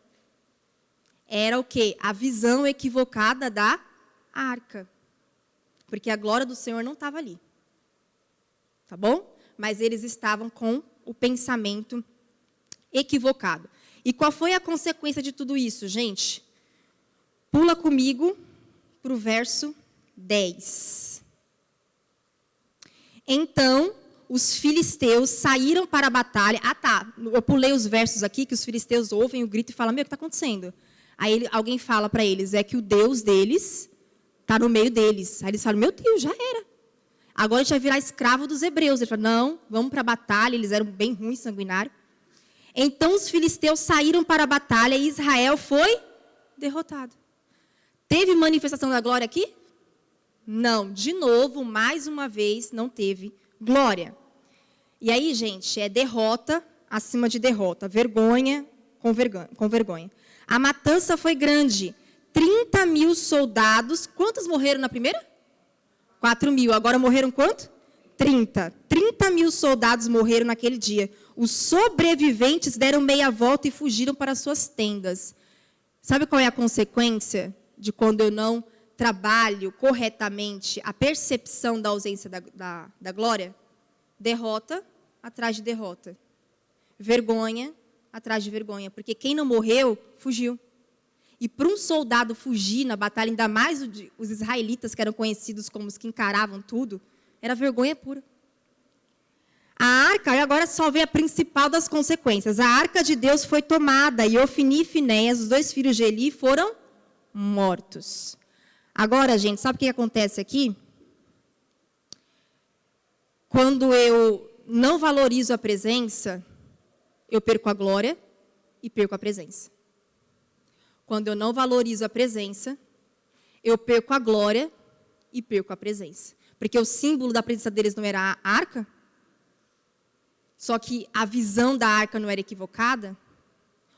Era o quê? A visão equivocada da arca. Porque a glória do Senhor não estava ali. Tá bom? Mas eles estavam com o pensamento equivocado. E qual foi a consequência de tudo isso, gente? Pula comigo para o verso 10. Então, os filisteus saíram para a batalha. Ah, tá. Eu pulei os versos aqui, que os filisteus ouvem o grito e falam, meu, o que está acontecendo? Aí alguém fala para eles, é que o Deus deles está no meio deles. Aí eles falam, meu Deus, já era. Agora a gente vai virar escravo dos hebreus. Ele fala, não, vamos para a batalha. Eles eram bem ruins, sanguinários. Então os filisteus saíram para a batalha e Israel foi derrotado. Teve manifestação da glória aqui? Não. De novo, mais uma vez, não teve glória. E aí, gente, é derrota acima de derrota. Vergonha com vergonha. A matança foi grande. 30.000 soldados. Quantos morreram na primeira? 4.000. Agora morreram quanto? 30. 30.000 soldados morreram naquele dia. Os sobreviventes deram meia volta e fugiram para suas tendas. Sabe qual é a consequência de quando eu não trabalho corretamente a percepção da ausência da glória? Derrota atrás de derrota. Vergonha atrás de vergonha. Porque quem não morreu, fugiu. E para um soldado fugir na batalha, ainda mais os israelitas, que eram conhecidos como os que encaravam tudo, era vergonha pura. A arca, agora só vê a principal das consequências. A arca de Deus foi tomada e Ofni e Finéias, os 2 filhos de Eli, foram mortos. Agora, gente, sabe o que acontece aqui? Quando eu não valorizo a presença, eu perco a glória e perco a presença. Quando eu não valorizo a presença, eu perco a glória e perco a presença. Porque o símbolo da presença deles não era a arca, só que a visão da arca não era equivocada,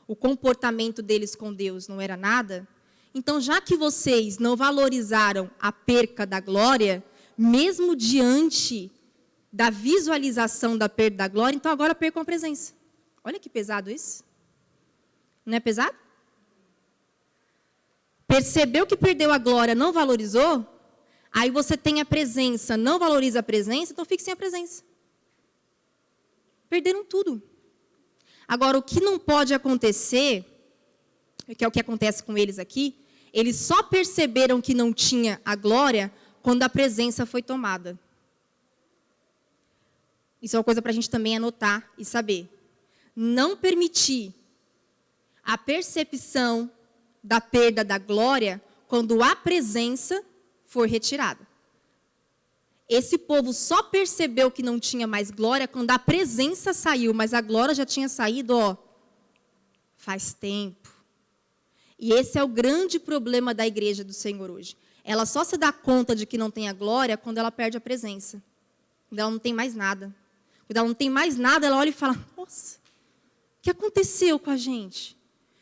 o comportamento deles com Deus não era nada. Então, já que vocês não valorizaram a perca da glória, mesmo diante da visualização da perda da glória, então agora percam a presença. Olha que pesado isso. Não é pesado? Percebeu que perdeu a glória, não valorizou? Aí você tem a presença, não valoriza a presença, então fique sem a presença. Perderam tudo. Agora, o que não pode acontecer, que é o que acontece com eles aqui, eles só perceberam que não tinha a glória quando a presença foi tomada. Isso é uma coisa para a gente também anotar e saber. Não permitir a percepção da perda da glória quando a presença for retirada. Esse povo só percebeu que não tinha mais glória quando a presença saiu, mas a glória já tinha saído, faz tempo. E esse é o grande problema da igreja do Senhor hoje. Ela só se dá conta de que não tem a glória quando ela perde a presença. Quando ela não tem mais nada. Quando ela não tem mais nada, ela olha e fala, nossa, o que aconteceu com a gente?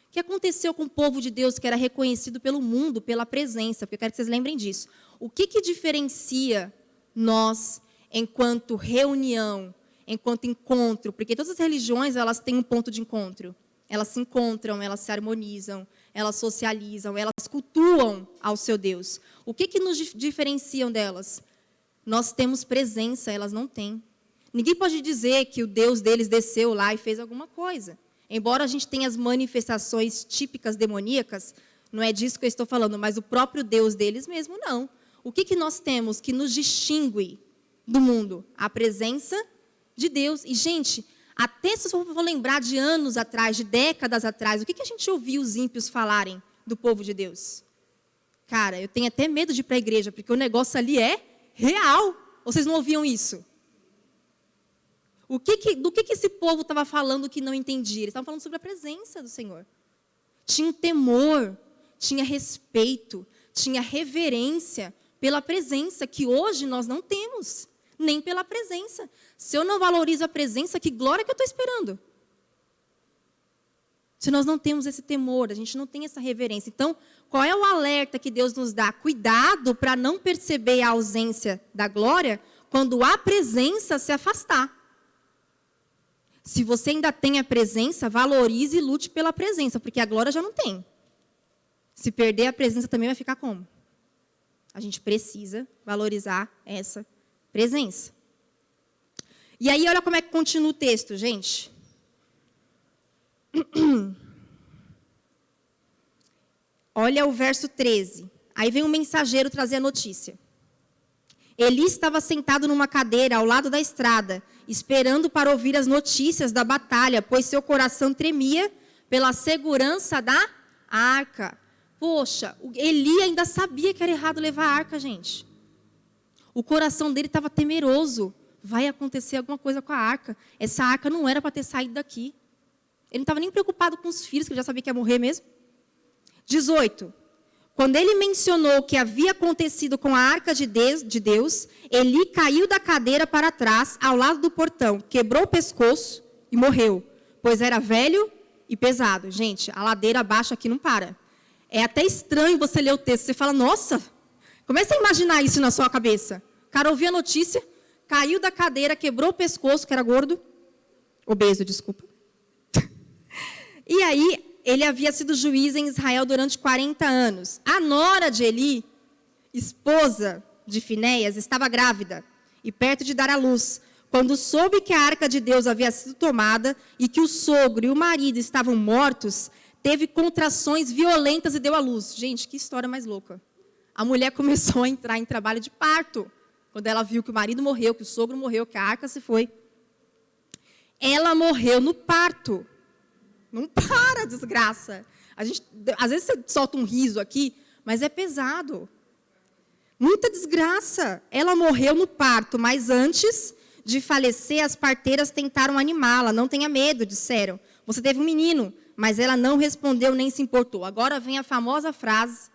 O que aconteceu com o povo de Deus que era reconhecido pelo mundo, pela presença? Porque eu quero que vocês lembrem disso. O que diferencia nós, enquanto reunião, enquanto encontro? Porque todas as religiões, elas têm um ponto de encontro. Elas se encontram, elas se harmonizam, elas socializam, elas cultuam ao seu Deus. O que nos diferenciam delas? Nós temos presença, elas não têm. Ninguém pode dizer que o Deus deles desceu lá e fez alguma coisa. Embora a gente tenha as manifestações típicas demoníacas, não é disso que eu estou falando, mas o próprio Deus deles mesmo, não. O que nós temos que nos distingue do mundo? A presença de Deus. E, gente, até se eu vou lembrar de anos atrás, de décadas atrás, o que a gente ouviu os ímpios falarem do povo de Deus? Cara, eu tenho até medo de ir para a igreja, porque o negócio ali é real. Vocês não ouviam isso? Do que esse povo estava falando que não entendia? Eles estavam falando sobre a presença do Senhor. Tinha um temor, tinha respeito, tinha reverência pela presença, que hoje nós não temos, nem pela presença. Se eu não valorizo a presença, que glória que eu estou esperando? Se nós não temos esse temor, a gente não tem essa reverência. Então, qual é o alerta que Deus nos dá? Cuidado para não perceber a ausência da glória quando a presença se afastar. Se você ainda tem a presença, valorize e lute pela presença, porque a glória já não tem. Se perder a presença, também vai ficar como? A gente precisa valorizar essa presença. E aí, olha como é que continua o texto, gente. Olha o verso 13. Aí vem um mensageiro trazer a notícia. Eli estava sentado numa cadeira ao lado da estrada, esperando para ouvir as notícias da batalha, pois seu coração tremia pela segurança da arca. Poxa, Eli ainda sabia que era errado levar a arca, gente. O coração dele estava temeroso. Vai acontecer alguma coisa com a arca. Essa arca não era para ter saído daqui. Ele não estava nem preocupado com os filhos, que ele já sabia que ia morrer mesmo. 18. Quando ele mencionou o que havia acontecido com a arca de Deus, Eli caiu da cadeira para trás, ao lado do portão, quebrou o pescoço e morreu, pois era velho e pesado. Gente, a ladeira abaixo aqui não para. É até estranho você ler o texto. Você fala, nossa, comece a imaginar isso na sua cabeça. O cara ouviu a notícia, caiu da cadeira, quebrou o pescoço, que era gordo, obeso, desculpa. E aí, ele havia sido juiz em Israel durante 40 anos. A nora de Eli, esposa de Finéias, estava grávida e perto de dar à luz. Quando soube que a arca de Deus havia sido tomada e que o sogro e o marido estavam mortos, teve contrações violentas e deu à luz. Gente, que história mais louca. A mulher começou a entrar em trabalho de parto, quando ela viu que o marido morreu, que o sogro morreu, que a arca se foi. ela morreu no parto. Não para, desgraça. Às vezes você solta um riso aqui, mas é pesado. Muita desgraça. Ela morreu no parto, mas antes de falecer, as parteiras tentaram animá-la. Não tenha medo, disseram. Você teve um menino, mas ela não respondeu nem se importou. Agora vem a famosa frase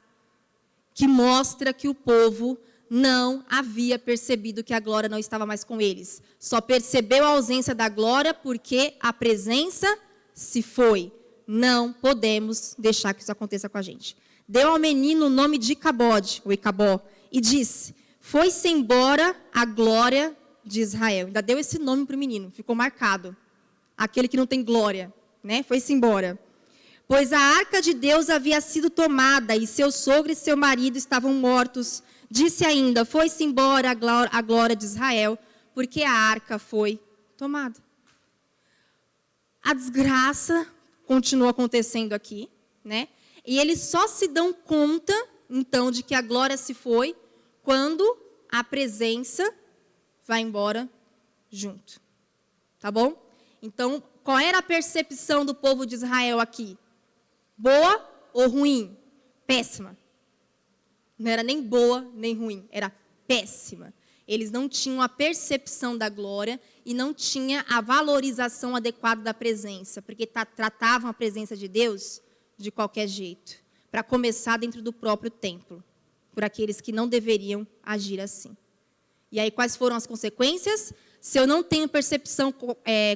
que mostra que o povo não havia percebido que a glória não estava mais com eles. Só percebeu a ausência da glória porque a presença se foi. Não podemos deixar que isso aconteça com a gente. Deu ao menino o nome de Icabode, ou Icabó, e disse, foi-se embora a glória de Israel. Ainda deu esse nome para o menino, ficou marcado. Aquele que não tem glória, né? Foi-se embora. Pois a arca de Deus havia sido tomada, e seu sogro e seu marido estavam mortos. Disse ainda, foi-se embora a glória de Israel, porque a arca foi tomada. A desgraça continua acontecendo aqui, né? E eles só se dão conta, então, de que a glória se foi, quando a presença vai embora junto. Tá bom? Então, qual era a percepção do povo de Israel aqui? Boa ou ruim? Péssima. Não era nem boa, nem ruim. Era péssima. Eles não tinham a percepção da glória e não tinham a valorização adequada da presença, porque tratavam a presença de Deus de qualquer jeito, para começar dentro do próprio templo, por aqueles que não deveriam agir assim. E aí, quais foram as consequências? Se eu não tenho percepção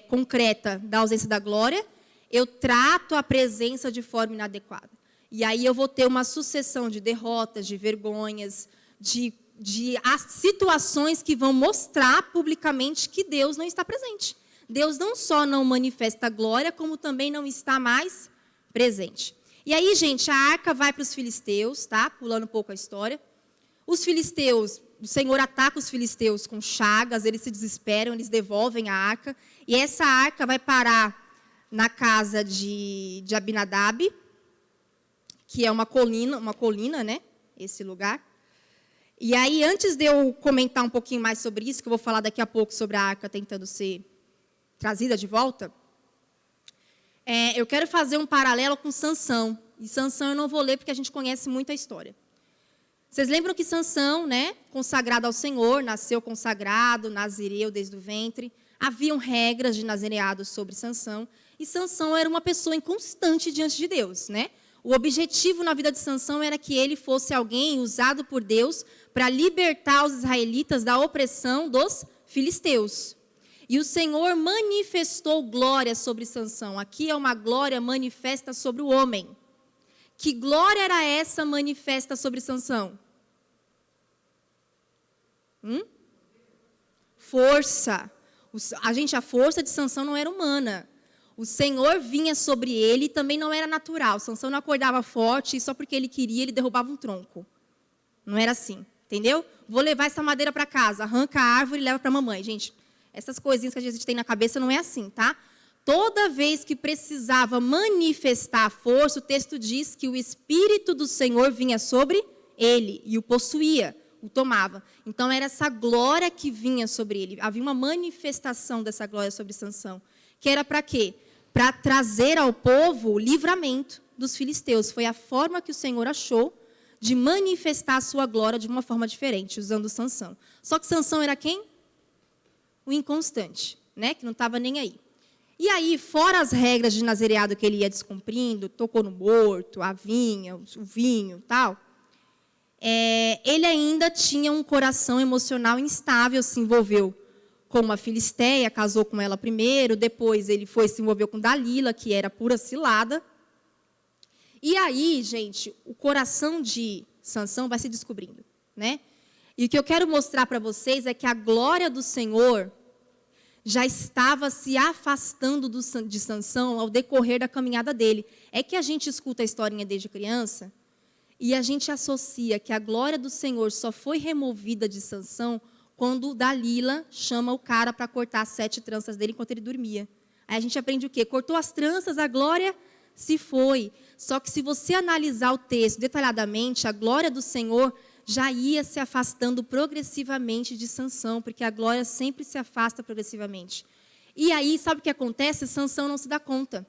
concreta da ausência da glória, eu trato a presença de forma inadequada. E aí eu vou ter uma sucessão de derrotas, de vergonhas, de situações que vão mostrar publicamente que Deus não está presente. Deus não só não manifesta a glória, como também não está mais presente. E aí, gente, a arca vai para os filisteus, tá? Pulando um pouco a história. Os filisteus, o Senhor ataca os filisteus com chagas, eles se desesperam, eles devolvem a arca. E essa arca vai parar na casa de Abinadab, que é uma colina, né? Esse lugar. E aí, antes de eu comentar um pouquinho mais sobre isso, que eu vou falar daqui a pouco sobre a arca tentando ser trazida de volta, eu quero fazer um paralelo com Sansão. E Sansão eu não vou ler porque a gente conhece muito a história. Vocês lembram que Sansão, né, consagrado ao Senhor, nasceu consagrado, nazireu desde o ventre. Haviam regras de nazireado sobre Sansão. E Sansão era uma pessoa inconstante diante de Deus, né? O objetivo na vida de Sansão era que ele fosse alguém usado por Deus para libertar os israelitas da opressão dos filisteus. E o Senhor manifestou glória sobre Sansão. Aqui é uma glória manifesta sobre o homem. Que glória era essa manifesta sobre Sansão? Força. A força de Sansão não era humana. O Senhor vinha sobre ele e também não era natural. Sansão não acordava forte e só porque ele queria, ele derrubava um tronco. Não era assim, entendeu? Vou levar essa madeira para casa, arranca a árvore e leva para a mamãe. Gente, essas coisinhas que a gente tem na cabeça não é assim, tá? Toda vez que precisava manifestar a força, o texto diz que o Espírito do Senhor vinha sobre ele e o possuía, o tomava. Então, era essa glória que vinha sobre ele. Havia uma manifestação dessa glória sobre Sansão. Que era para quê? Para trazer ao povo o livramento dos filisteus. Foi a forma que o Senhor achou de manifestar a sua glória de uma forma diferente, usando Sansão. Só que Sansão era quem? O inconstante, né? Que não estava nem aí. E aí, fora as regras de nazireado que ele ia descumprindo, tocou no morto, a vinha, o vinho e tal, ele ainda tinha um coração emocional instável, se envolveu com uma filisteia, casou com ela primeiro, depois ele se envolveu com Dalila, que era pura cilada. E aí, gente, o coração de Sansão vai se descobrindo, né? E o que eu quero mostrar para vocês é que a glória do Senhor já estava se afastando de Sansão ao decorrer da caminhada dele. É que a gente escuta a historinha desde criança e a gente associa que a glória do Senhor só foi removida de Sansão quando Dalila chama o cara para cortar as 7 tranças dele enquanto ele dormia. Aí a gente aprende o quê? Cortou as tranças, a glória se foi. Só que se você analisar o texto detalhadamente, a glória do Senhor já ia se afastando progressivamente de Sansão, porque a glória sempre se afasta progressivamente. E aí, sabe o que acontece? Sansão não se dá conta.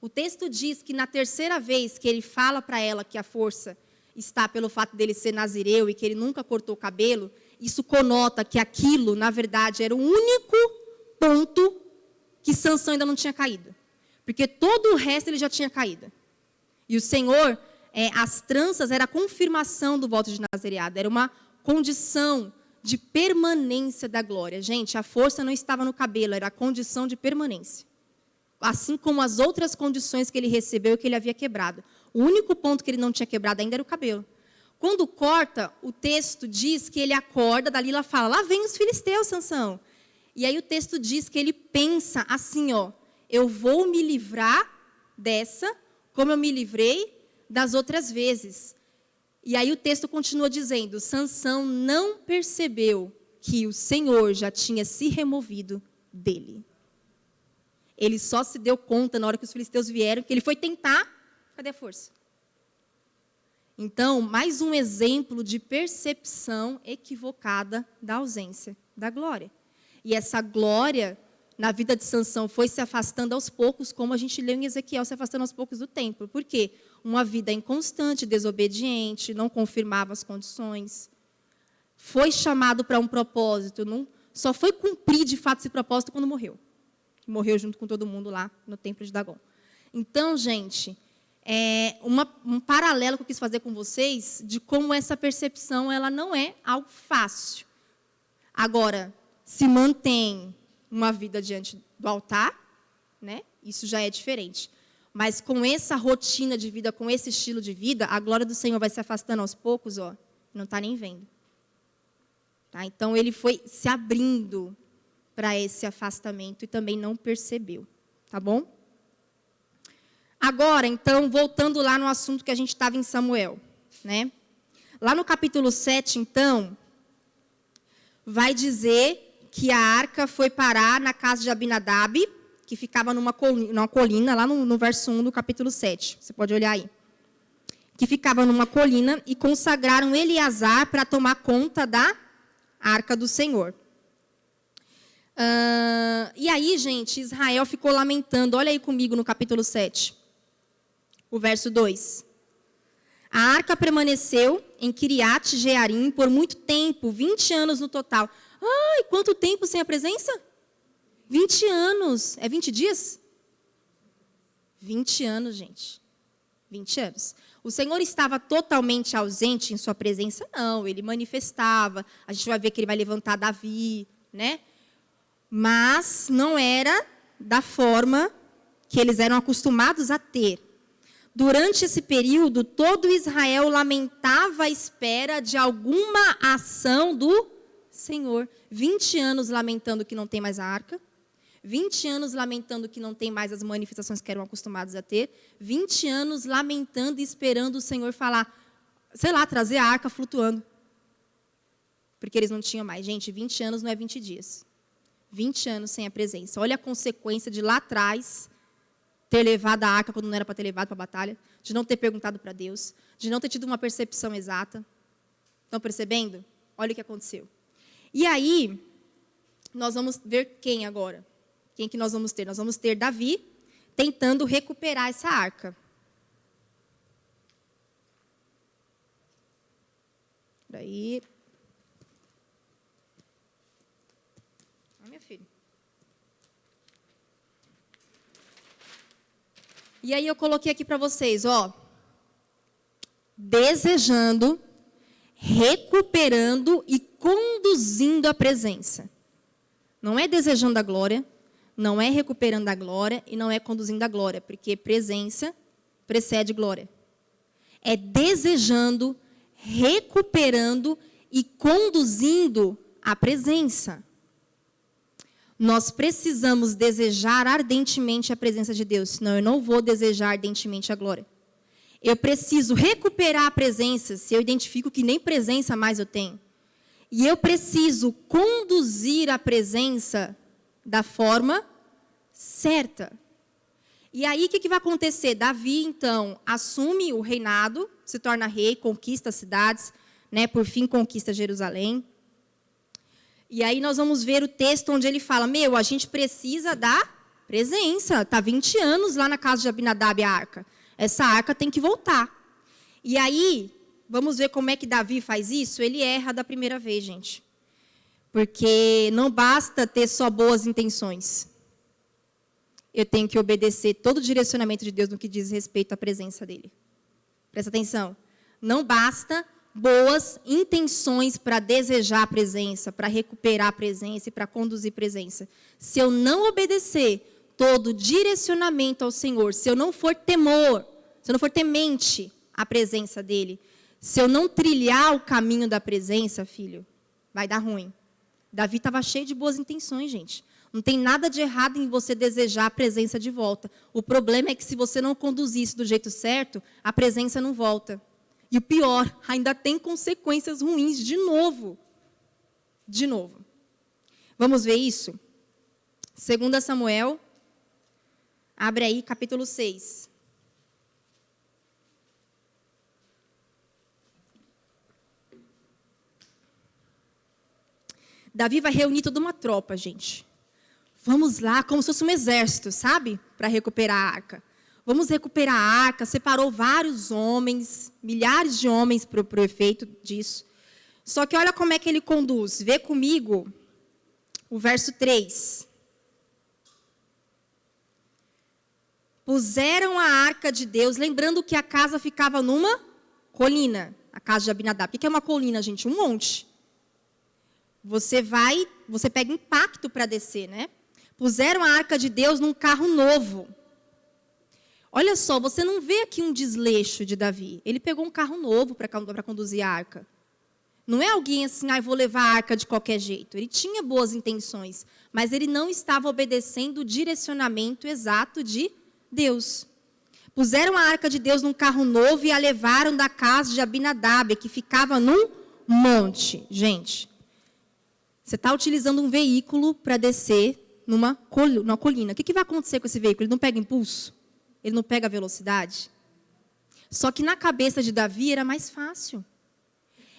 O texto diz que na terceira vez que ele fala para ela que a força está pelo fato dele ser nazireu e que ele nunca cortou o cabelo, isso conota que aquilo, na verdade, era o único ponto que Sansão ainda não tinha caído. Porque todo o resto ele já tinha caído. E o Senhor, as tranças, era a confirmação do voto de nazireado, era uma condição de permanência da glória. Gente, a força não estava no cabelo, era a condição de permanência. Assim como as outras condições que ele recebeu e que ele havia quebrado. O único ponto que ele não tinha quebrado ainda era o cabelo. Quando corta, o texto diz que ele acorda, Dalila fala, lá vem os filisteus, Sansão. E aí o texto diz que ele pensa assim, ó, eu vou me livrar dessa, como eu me livrei das outras vezes. E aí o texto continua dizendo, Sansão não percebeu que o Senhor já tinha se removido dele. Ele só se deu conta na hora que os filisteus vieram, que ele foi tentar, cadê a força? Então, mais um exemplo de percepção equivocada da ausência da glória. E essa glória na vida de Sansão foi se afastando aos poucos, como a gente leu em Ezequiel, se afastando aos poucos do templo. Por quê? Uma vida inconstante, desobediente, não confirmava as condições. Foi chamado para um propósito, só foi cumprir de fato esse propósito quando morreu. Morreu junto com todo mundo lá no templo de Dagom. Então, gente, um paralelo que eu quis fazer com vocês de como essa percepção ela não é algo fácil. Agora, se mantém uma vida diante do altar, né? Isso já é diferente. Mas com essa rotina de vida, com esse estilo de vida, a glória do Senhor vai se afastando aos poucos, ó, não está nem vendo. Tá? Então, ele foi se abrindo para esse afastamento e também não percebeu, tá bom? Agora, então, voltando lá no assunto que a gente estava em Samuel, né? Lá no capítulo 7, então, vai dizer que a arca foi parar na casa de Abinadab, que ficava numa colina, lá no verso 1 do capítulo 7, você pode olhar aí. Que ficava numa colina e consagraram Eleazar para tomar conta da arca do Senhor. E aí, gente, Israel ficou lamentando. Olha aí comigo no capítulo 7, o verso 2. A arca permaneceu em Kiriat Jearim por muito tempo, 20 anos no total. Ai, quanto tempo sem a presença? 20 anos. É 20 dias? 20 anos, gente. 20 anos. O Senhor estava totalmente ausente em sua presença? Não, ele manifestava. A gente vai ver que ele vai levantar Davi, né? Mas não era da forma que eles eram acostumados a ter. Durante esse período, todo Israel lamentava a espera de alguma ação do Senhor. 20 anos lamentando que não tem mais a arca. 20 anos lamentando que não tem mais as manifestações que eram acostumados a ter. 20 anos lamentando e esperando o Senhor falar, sei lá, trazer a arca flutuando. Porque eles não tinham mais. Gente, 20 anos não é 20 dias. 20 anos sem a presença. Olha a consequência de lá atrás ter levado a arca quando não era para ter levado para a batalha, de não ter perguntado para Deus, de não ter tido uma percepção exata. Estão percebendo? Olha o que aconteceu. E aí, nós vamos ver quem agora? Quem que nós vamos ter? Nós vamos ter Davi tentando recuperar essa arca. Daí. Minha filha. E aí eu coloquei aqui para vocês, ó. Desejando, recuperando e conduzindo a presença. Não é desejando a glória, não é recuperando a glória e não é conduzindo a glória, porque presença precede glória. É desejando, recuperando e conduzindo a presença. Nós precisamos desejar ardentemente a presença de Deus, senão eu não vou desejar ardentemente a glória. Eu preciso recuperar a presença, se eu identifico que nem presença mais eu tenho. E eu preciso conduzir a presença da forma certa. E aí, o que vai acontecer? Davi, então, assume o reinado, se torna rei, conquista as cidades, né, por fim conquista Jerusalém. E aí nós vamos ver o texto onde ele fala, a gente precisa da presença. Está 20 anos lá na casa de Abinadab a arca. Essa arca tem que voltar. E aí, vamos ver como é que Davi faz isso? Ele erra da primeira vez, gente. Porque não basta ter só boas intenções. Eu tenho que obedecer todo o direcionamento de Deus no que diz respeito à presença dele. Presta atenção. Não basta boas intenções para desejar a presença, para recuperar a presença e para conduzir presença. Se eu não obedecer todo o direcionamento ao Senhor, se eu não for temor, se eu não for temente à presença dele, se eu não trilhar o caminho da presença, filho, vai dar ruim. Davi estava cheio de boas intenções, gente. Não tem nada de errado em você desejar a presença de volta. O problema é que se você não conduzir isso do jeito certo, a presença não volta. E o pior, ainda tem consequências ruins de novo. De novo. Vamos ver isso? 2 Samuel, abre aí, capítulo 6. Davi vai reunir toda uma tropa, gente. Vamos lá, como se fosse um exército, sabe? Para recuperar a arca. Vamos recuperar a arca, separou vários homens, milhares de homens para o efeito disso. Só que olha como é que ele conduz. Vê comigo o verso 3. Puseram a arca de Deus, lembrando que a casa ficava numa colina, a casa de Abinadab. O que é uma colina, gente? Um monte. Você pega impacto para descer, né? Puseram a arca de Deus num carro novo. Olha só, você não vê aqui um desleixo de Davi. Ele pegou um carro novo para conduzir a arca. Não é alguém assim, vou levar a arca de qualquer jeito. Ele tinha boas intenções, mas ele não estava obedecendo o direcionamento exato de Deus. Puseram a arca de Deus num carro novo e a levaram da casa de Abinadab, que ficava num monte. Gente, você está utilizando um veículo para descer numa colina. O que vai acontecer com esse veículo? Ele não pega impulso? Ele não pega velocidade? Só que na cabeça de Davi era mais fácil.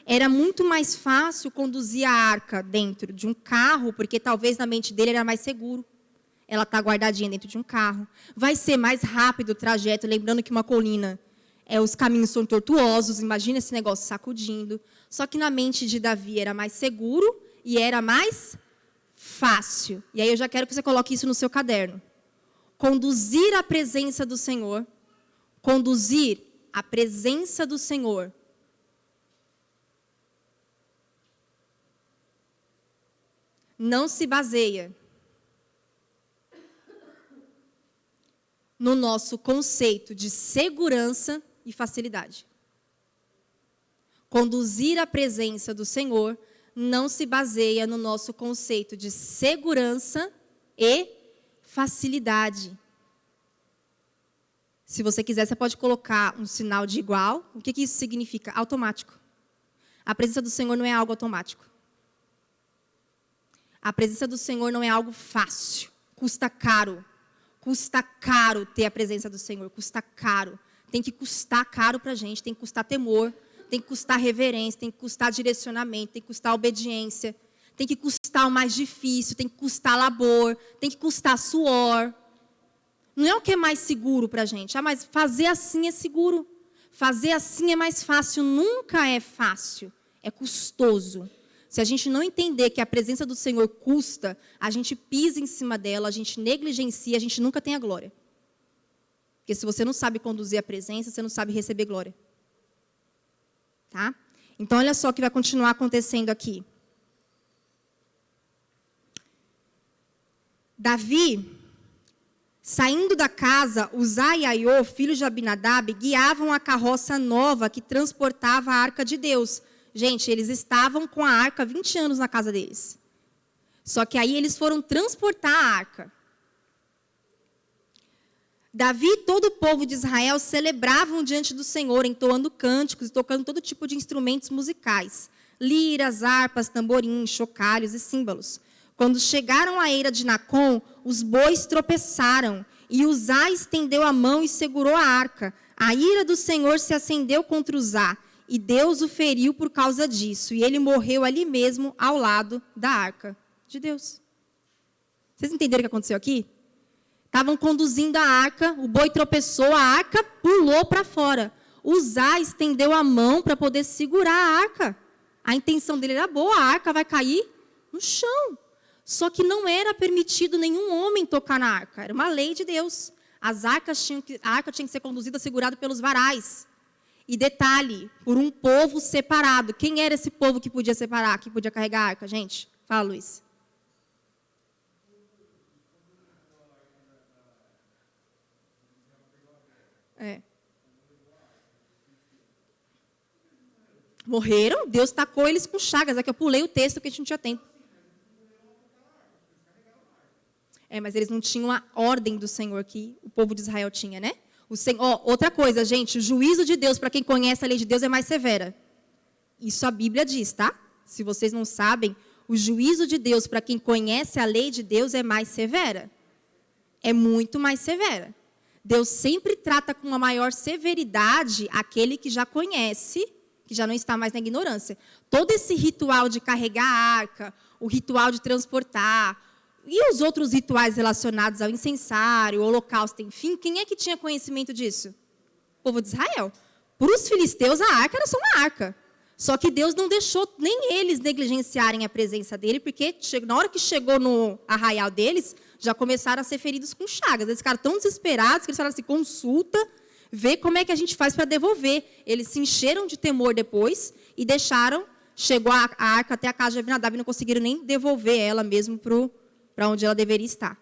Era muito mais fácil conduzir a arca dentro de um carro, porque talvez na mente dele era mais seguro. Ela está guardadinha dentro de um carro. Vai ser mais rápido o trajeto, lembrando que uma colina, os caminhos são tortuosos, imagina esse negócio sacudindo. Só que na mente de Davi era mais seguro e era mais fácil. E aí eu já quero que você coloque isso no seu caderno. Conduzir a presença do Senhor, conduzir a presença do Senhor não se baseia no nosso conceito de segurança e facilidade. Conduzir a presença do Senhor não se baseia no nosso conceito de segurança e facilidade. Se você quiser, você pode colocar um sinal de igual. O que isso significa? Automático. A presença do Senhor não é algo automático. A presença do Senhor não é algo fácil. Custa caro. Custa caro ter a presença do Senhor. Custa caro. Tem que custar caro para a gente. Tem que custar temor. Tem que custar reverência. Tem que custar direcionamento. Tem que custar obediência. Tem que custar o mais difícil. Tem que custar labor. Tem que custar suor. Não é o que é mais seguro para a gente. Mas fazer assim é seguro. Fazer assim é mais fácil. Nunca é fácil. É custoso. Se a gente não entender que a presença do Senhor custa, a gente pisa em cima dela, a gente negligencia, a gente nunca tem a glória. Porque se você não sabe conduzir a presença, você não sabe receber glória. Tá? Então, olha só o que vai continuar acontecendo aqui. Davi, saindo da casa, Uzá e Aiô, filhos de Abinadab, guiavam a carroça nova que transportava a arca de Deus. Gente, eles estavam com a arca há 20 anos na casa deles. Só que aí eles foram transportar a arca. Davi e todo o povo de Israel celebravam diante do Senhor, entoando cânticos e tocando todo tipo de instrumentos musicais. Liras, harpas, tamborins, chocalhos e símbolos. Quando chegaram à eira de Nacon, os bois tropeçaram, e Uzá estendeu a mão e segurou a arca. A ira do Senhor se acendeu contra Uzá, e Deus o feriu por causa disso. E ele morreu ali mesmo, ao lado da arca de Deus. Vocês entenderam o que aconteceu aqui? Estavam conduzindo a arca, o boi tropeçou, a arca pulou para fora. Uzá estendeu a mão para poder segurar a arca. A intenção dele era boa, a arca vai cair no chão. Só que não era permitido nenhum homem tocar na arca. Era uma lei de Deus. A arca tinha que ser conduzida, segurada pelos varais. E detalhe, por um povo separado. Quem era esse povo que podia separar, que podia carregar a arca, gente? Fala, Luiz. Morreram, Deus tacou eles com chagas. Aqui eu pulei o texto que a gente não tinha tempo. Mas eles não tinham a ordem do Senhor que o povo de Israel tinha, né? Outra coisa, gente, o juízo de Deus, para quem conhece a lei de Deus, é mais severa. Isso a Bíblia diz, tá? Se vocês não sabem, o juízo de Deus, para quem conhece a lei de Deus, é mais severa. É muito mais severa. Deus sempre trata com uma maior severidade aquele que já conhece, que já não está mais na ignorância. Todo esse ritual de carregar a arca, o ritual de transportar, e os outros rituais relacionados ao incensário, ao holocausto, enfim, quem é que tinha conhecimento disso? O povo de Israel. Para os filisteus, a arca era só uma arca. Só que Deus não deixou nem eles negligenciarem a presença dele, porque na hora que chegou no arraial deles, já começaram a ser feridos com chagas. Eles ficaram tão desesperados que eles falaram assim, consulta, vê como é que a gente faz para devolver. Eles se encheram de temor depois e deixaram, chegou a arca até a casa de Abinadab e não conseguiram nem devolver ela mesmo para onde ela deveria estar.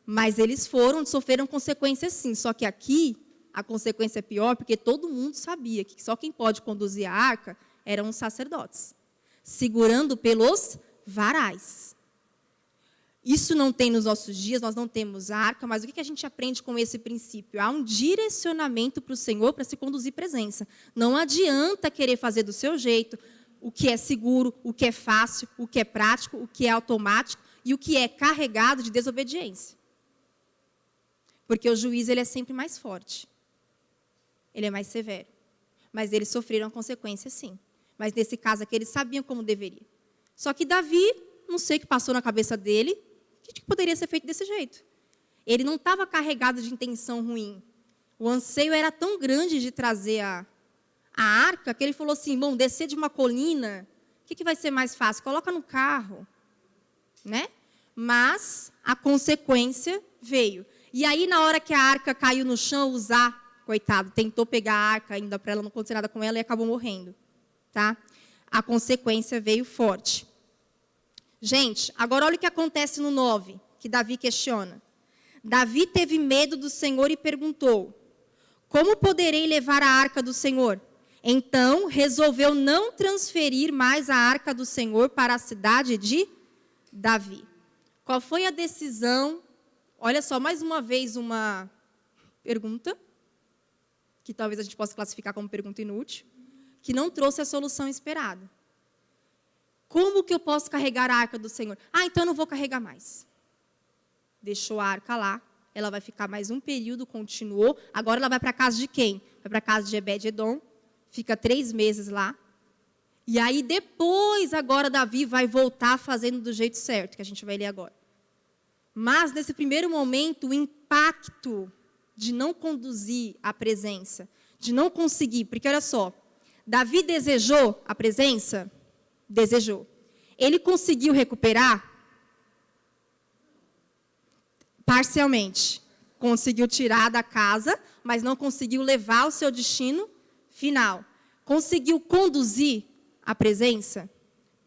Mas eles sofreram consequências sim. Só que aqui, a consequência é pior, porque todo mundo sabia que só quem pode conduzir a arca eram os sacerdotes, segurando pelos varais. Isso não tem nos nossos dias, nós não temos arca, mas o que a gente aprende com esse princípio? Há um direcionamento para o Senhor para se conduzir presença. Não adianta querer fazer do seu jeito, o que é seguro, o que é fácil, o que é prático, o que é automático e o que é carregado de desobediência. Porque o juízo ele é sempre mais forte. Ele é mais severo. Mas eles sofreram a consequência, sim. Mas nesse caso aqui, eles sabiam como deveria. Só que Davi, não sei o que passou na cabeça dele, que poderia ser feito desse jeito. Ele não estava carregado de intenção ruim. O anseio era tão grande de trazer a arca, que ele falou assim, bom, descer de uma colina, o que vai ser mais fácil? Coloca no carro. Né? Mas a consequência veio. E aí, na hora que a arca caiu no chão, Uzá, coitado, tentou pegar a arca ainda para ela não acontecer nada com ela e acabou morrendo. Tá? A consequência veio forte. Gente, agora olha o que acontece no 9, que Davi questiona. Davi teve medo do Senhor e perguntou, como poderei levar a arca do Senhor? Então, resolveu não transferir mais a arca do Senhor para a cidade de Davi. Qual foi a decisão? Olha só, mais uma vez uma pergunta, que talvez a gente possa classificar como pergunta inútil, que não trouxe a solução esperada. Como que eu posso carregar a arca do Senhor? Então eu não vou carregar mais. Deixou a arca lá, ela vai ficar mais um período, continuou. Agora ela vai para a casa de quem? Vai para a casa de Obed-Edom, fica 3 meses lá. E aí depois, agora Davi vai voltar fazendo do jeito certo, que a gente vai ler agora. Mas nesse primeiro momento, o impacto de não conduzir a presença, de não conseguir, porque olha só, Davi desejou a presença? Desejou. Ele conseguiu recuperar? Parcialmente. Conseguiu tirar da casa, mas não conseguiu levar ao seu destino final. Conseguiu conduzir a presença?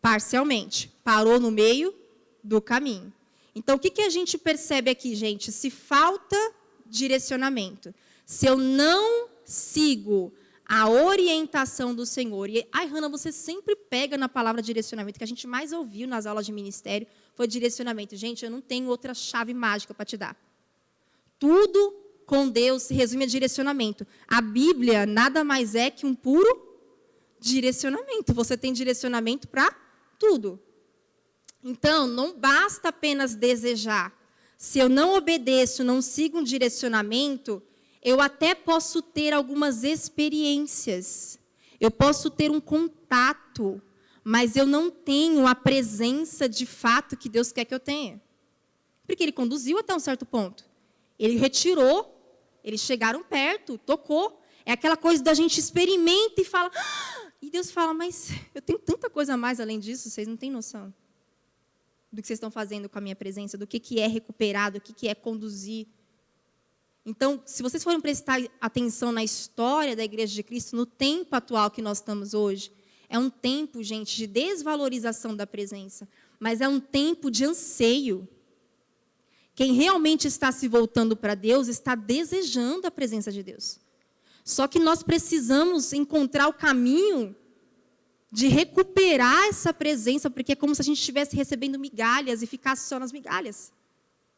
Parcialmente. Parou no meio do caminho. Então, o que a gente percebe aqui, gente? Se falta direcionamento, se eu não sigo a orientação do Senhor. E, Hannah, você sempre pega na palavra direcionamento, que a gente mais ouviu nas aulas de ministério, foi direcionamento. Gente, eu não tenho outra chave mágica para te dar. Tudo com Deus se resume a direcionamento. A Bíblia nada mais é que um puro direcionamento. Você tem direcionamento para tudo. Então, não basta apenas desejar. Se eu não obedeço, não sigo um direcionamento, eu até posso ter algumas experiências. Eu posso ter um contato, mas eu não tenho a presença de fato que Deus quer que eu tenha. Porque Ele conduziu até um certo ponto. Ele retirou, eles chegaram perto, tocou. É aquela coisa da gente experimenta e fala... E Deus fala, mas eu tenho tanta coisa a mais além disso, vocês não têm noção do que vocês estão fazendo com a minha presença, do que é recuperar, do que é conduzir. Então, se vocês forem prestar atenção na história da Igreja de Cristo, no tempo atual que nós estamos hoje, é um tempo, gente, de desvalorização da presença, mas é um tempo de anseio. Quem realmente está se voltando para Deus está desejando a presença de Deus. Só que nós precisamos encontrar o caminho de recuperar essa presença, porque é como se a gente estivesse recebendo migalhas e ficasse só nas migalhas.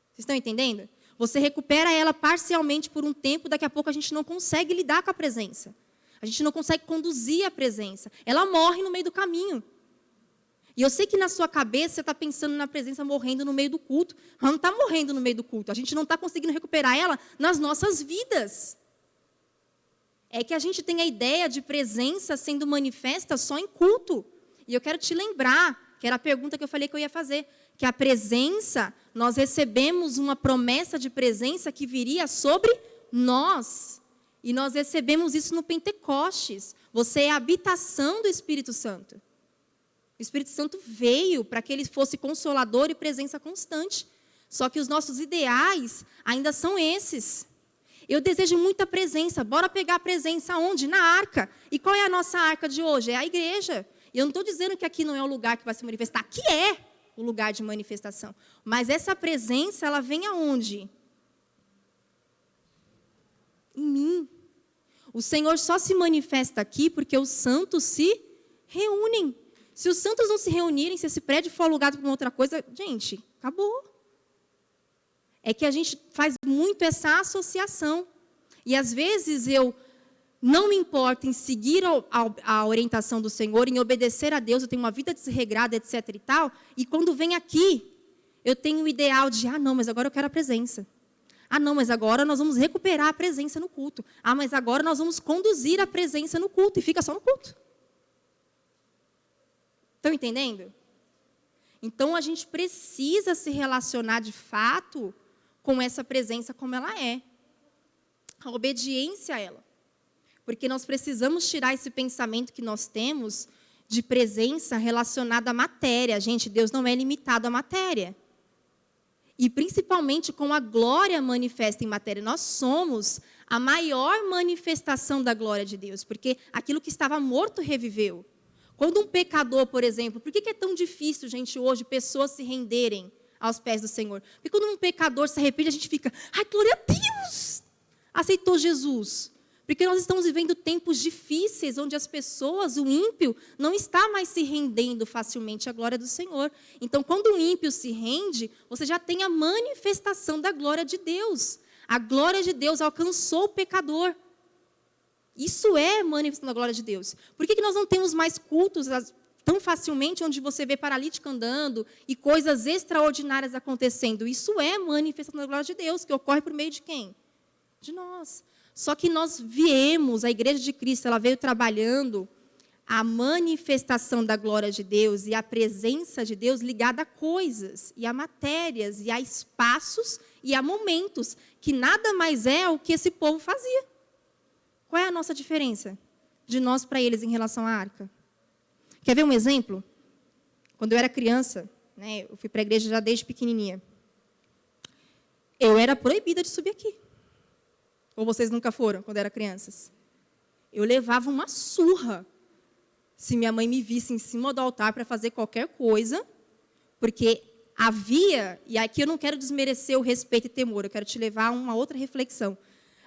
Vocês estão entendendo? Você recupera ela parcialmente por um tempo, daqui a pouco a gente não consegue lidar com a presença. A gente não consegue conduzir a presença. Ela morre no meio do caminho. E eu sei que na sua cabeça você está pensando na presença morrendo no meio do culto. Ela não está morrendo no meio do culto. A gente não está conseguindo recuperar ela nas nossas vidas. É que a gente tem a ideia de presença sendo manifesta só em culto. E eu quero te lembrar, que era a pergunta que eu falei que eu ia fazer, que a presença, nós recebemos uma promessa de presença que viria sobre nós. E nós recebemos isso no Pentecostes. Você é a habitação do Espírito Santo. O Espírito Santo veio para que ele fosse consolador e presença constante. Só que os nossos ideais ainda são esses. Eu desejo muita presença. Bora pegar a presença onde? Na arca. E qual é a nossa arca de hoje? É a igreja. E eu não estou dizendo que aqui não é o lugar que vai se manifestar. Aqui é o lugar de manifestação. Mas essa presença, ela vem aonde? Em mim. O Senhor só se manifesta aqui porque os santos se reúnem. Se os santos não se reunirem, se esse prédio for alugado para uma outra coisa, gente, acabou. É que a gente faz muito essa associação. E às vezes eu não me importo em seguir a orientação do Senhor, em obedecer a Deus, eu tenho uma vida desregrada, etc. e tal. E quando vem aqui, eu tenho o ideal de, não, mas agora eu quero a presença. Não, mas agora nós vamos recuperar a presença no culto. Mas agora nós vamos conduzir a presença no culto. E fica só no culto. Estão entendendo? Então, a gente precisa se relacionar de fato com essa presença como ela é. A obediência a ela. Porque nós precisamos tirar esse pensamento que nós temos de presença relacionada à matéria. Gente, Deus não é limitado à matéria. E principalmente com a glória manifesta em matéria. Nós somos a maior manifestação da glória de Deus. Porque aquilo que estava morto reviveu. Quando um pecador, por exemplo, por que é tão difícil, gente, hoje, pessoas se renderem aos pés do Senhor? Porque quando um pecador se arrepende, a gente fica, glória a Deus! Aceitou Jesus. Porque nós estamos vivendo tempos difíceis, onde as pessoas, o ímpio, não está mais se rendendo facilmente à glória do Senhor. Então, quando o ímpio se rende, você já tem a manifestação da glória de Deus. A glória de Deus alcançou o pecador. Isso é manifestação da glória de Deus. Por que nós não temos mais cultos tão facilmente, onde você vê paralítico andando e coisas extraordinárias acontecendo? Isso é manifestação da glória de Deus, que ocorre por meio de quem? De nós. Só que nós viemos, a Igreja de Cristo, ela veio trabalhando a manifestação da glória de Deus e a presença de Deus ligada a coisas, e a matérias, e a espaços, e a momentos, que nada mais é o que esse povo fazia. Qual é a nossa diferença de nós para eles em relação à arca? Quer ver um exemplo? Quando eu era criança, eu fui para a igreja já desde pequenininha. Eu era proibida de subir aqui. Ou vocês nunca foram, quando eram crianças? Eu levava uma surra se minha mãe me visse em cima do altar para fazer qualquer coisa, porque havia, e aqui eu não quero desmerecer o respeito e temor, eu quero te levar a uma outra reflexão.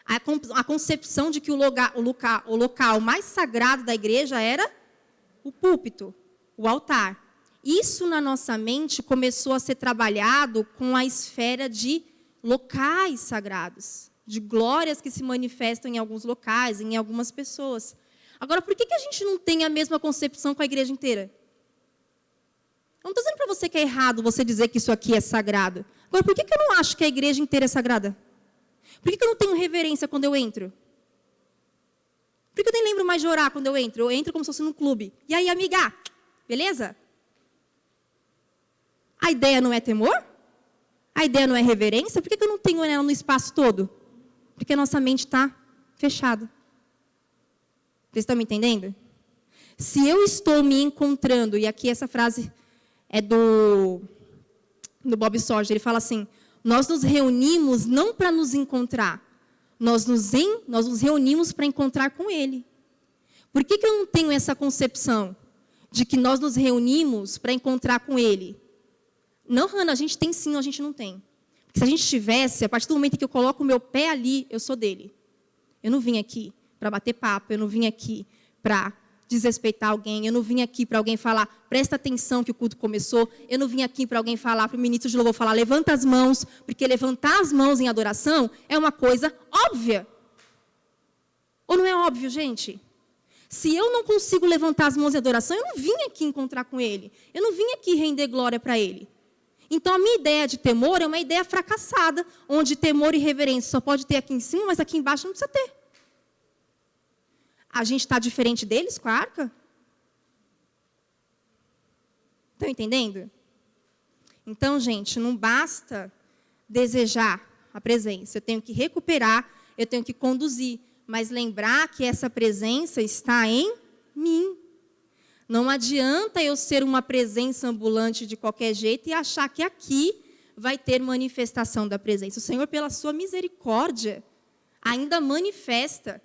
A concepção de que o local mais sagrado da igreja era o púlpito, o altar. Isso na nossa mente começou a ser trabalhado com a esfera de locais sagrados, de glórias que se manifestam em alguns locais, em algumas pessoas. Agora, por que a gente não tem a mesma concepção com a igreja inteira? Eu não estou dizendo para você que é errado você dizer que isso aqui é sagrado. Agora, por que eu não acho que a igreja inteira é sagrada? Por que eu não tenho reverência quando eu entro? Por que eu nem lembro mais de orar quando eu entro? Eu entro como se fosse num clube. E aí, amiga, beleza? A ideia não é temor? A ideia não é reverência? Por que eu não tenho ela no espaço todo? Porque a nossa mente está fechada. Vocês estão me entendendo? Se eu estou me encontrando, e aqui essa frase é do Bob Sorge, ele fala assim, nós nos reunimos não para nos encontrar, nós nos reunimos para encontrar com Ele. Por que eu não tenho essa concepção de que nós nos reunimos para encontrar com Ele? Não, Hannah, a gente tem sim ou a gente não tem. Porque se a gente tivesse, a partir do momento que eu coloco o meu pé ali, eu sou dele. Eu não vim aqui para bater papo, eu não vim aqui para desrespeitar alguém, eu não vim aqui para alguém falar, presta atenção que o culto começou, eu não vim aqui para alguém falar, para o ministro de louvor falar, levanta as mãos, porque levantar as mãos em adoração é uma coisa óbvia. Ou não é óbvio, gente? Se eu não consigo levantar as mãos em adoração, eu não vim aqui encontrar com Ele, eu não vim aqui render glória para Ele. Então, a minha ideia de temor é uma ideia fracassada, onde temor e reverência só pode ter aqui em cima, mas aqui embaixo não precisa ter. A gente está diferente deles com a arca? Estão entendendo? Então, gente, não basta desejar a presença. Eu tenho que recuperar, eu tenho que conduzir. Mas lembrar que essa presença está em mim. Não adianta eu ser uma presença ambulante de qualquer jeito e achar que aqui vai ter manifestação da presença. O Senhor, pela sua misericórdia, ainda manifesta.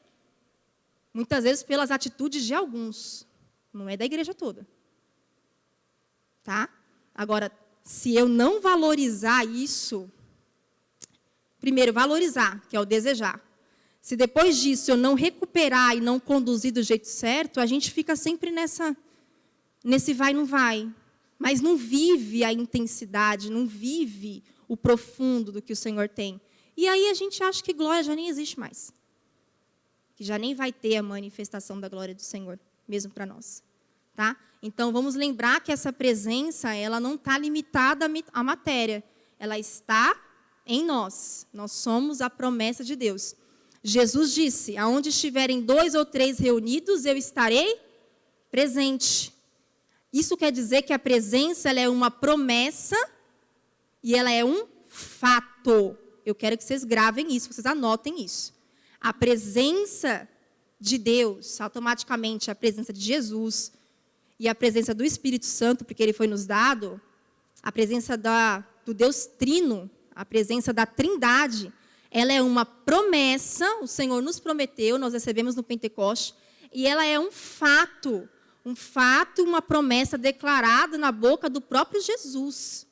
Muitas vezes pelas atitudes de alguns. Não é da igreja toda. Tá? Agora, se eu não valorizar isso, primeiro, valorizar, que é o desejar. Se depois disso eu não recuperar e não conduzir do jeito certo, a gente fica sempre nesse vai, não vai. Mas não vive a intensidade, não vive o profundo do que o Senhor tem. E aí a gente acha que glória já nem existe mais. Que já nem vai ter a manifestação da glória do Senhor, mesmo para nós. Tá? Então, vamos lembrar que essa presença, ela não está limitada à matéria. Ela está em nós. Nós somos a promessa de Deus. Jesus disse, aonde estiverem 2 ou 3 reunidos, eu estarei presente. Isso quer dizer que a presença ela é uma promessa e ela é um fato. Eu quero que vocês gravem isso, vocês anotem isso. A presença de Deus, automaticamente a presença de Jesus e a presença do Espírito Santo, porque Ele foi nos dado, a presença do Deus Trino, a presença da Trindade, ela é uma promessa, o Senhor nos prometeu, nós recebemos no Pentecoste, e ela é um fato, uma promessa declarada na boca do próprio Jesus.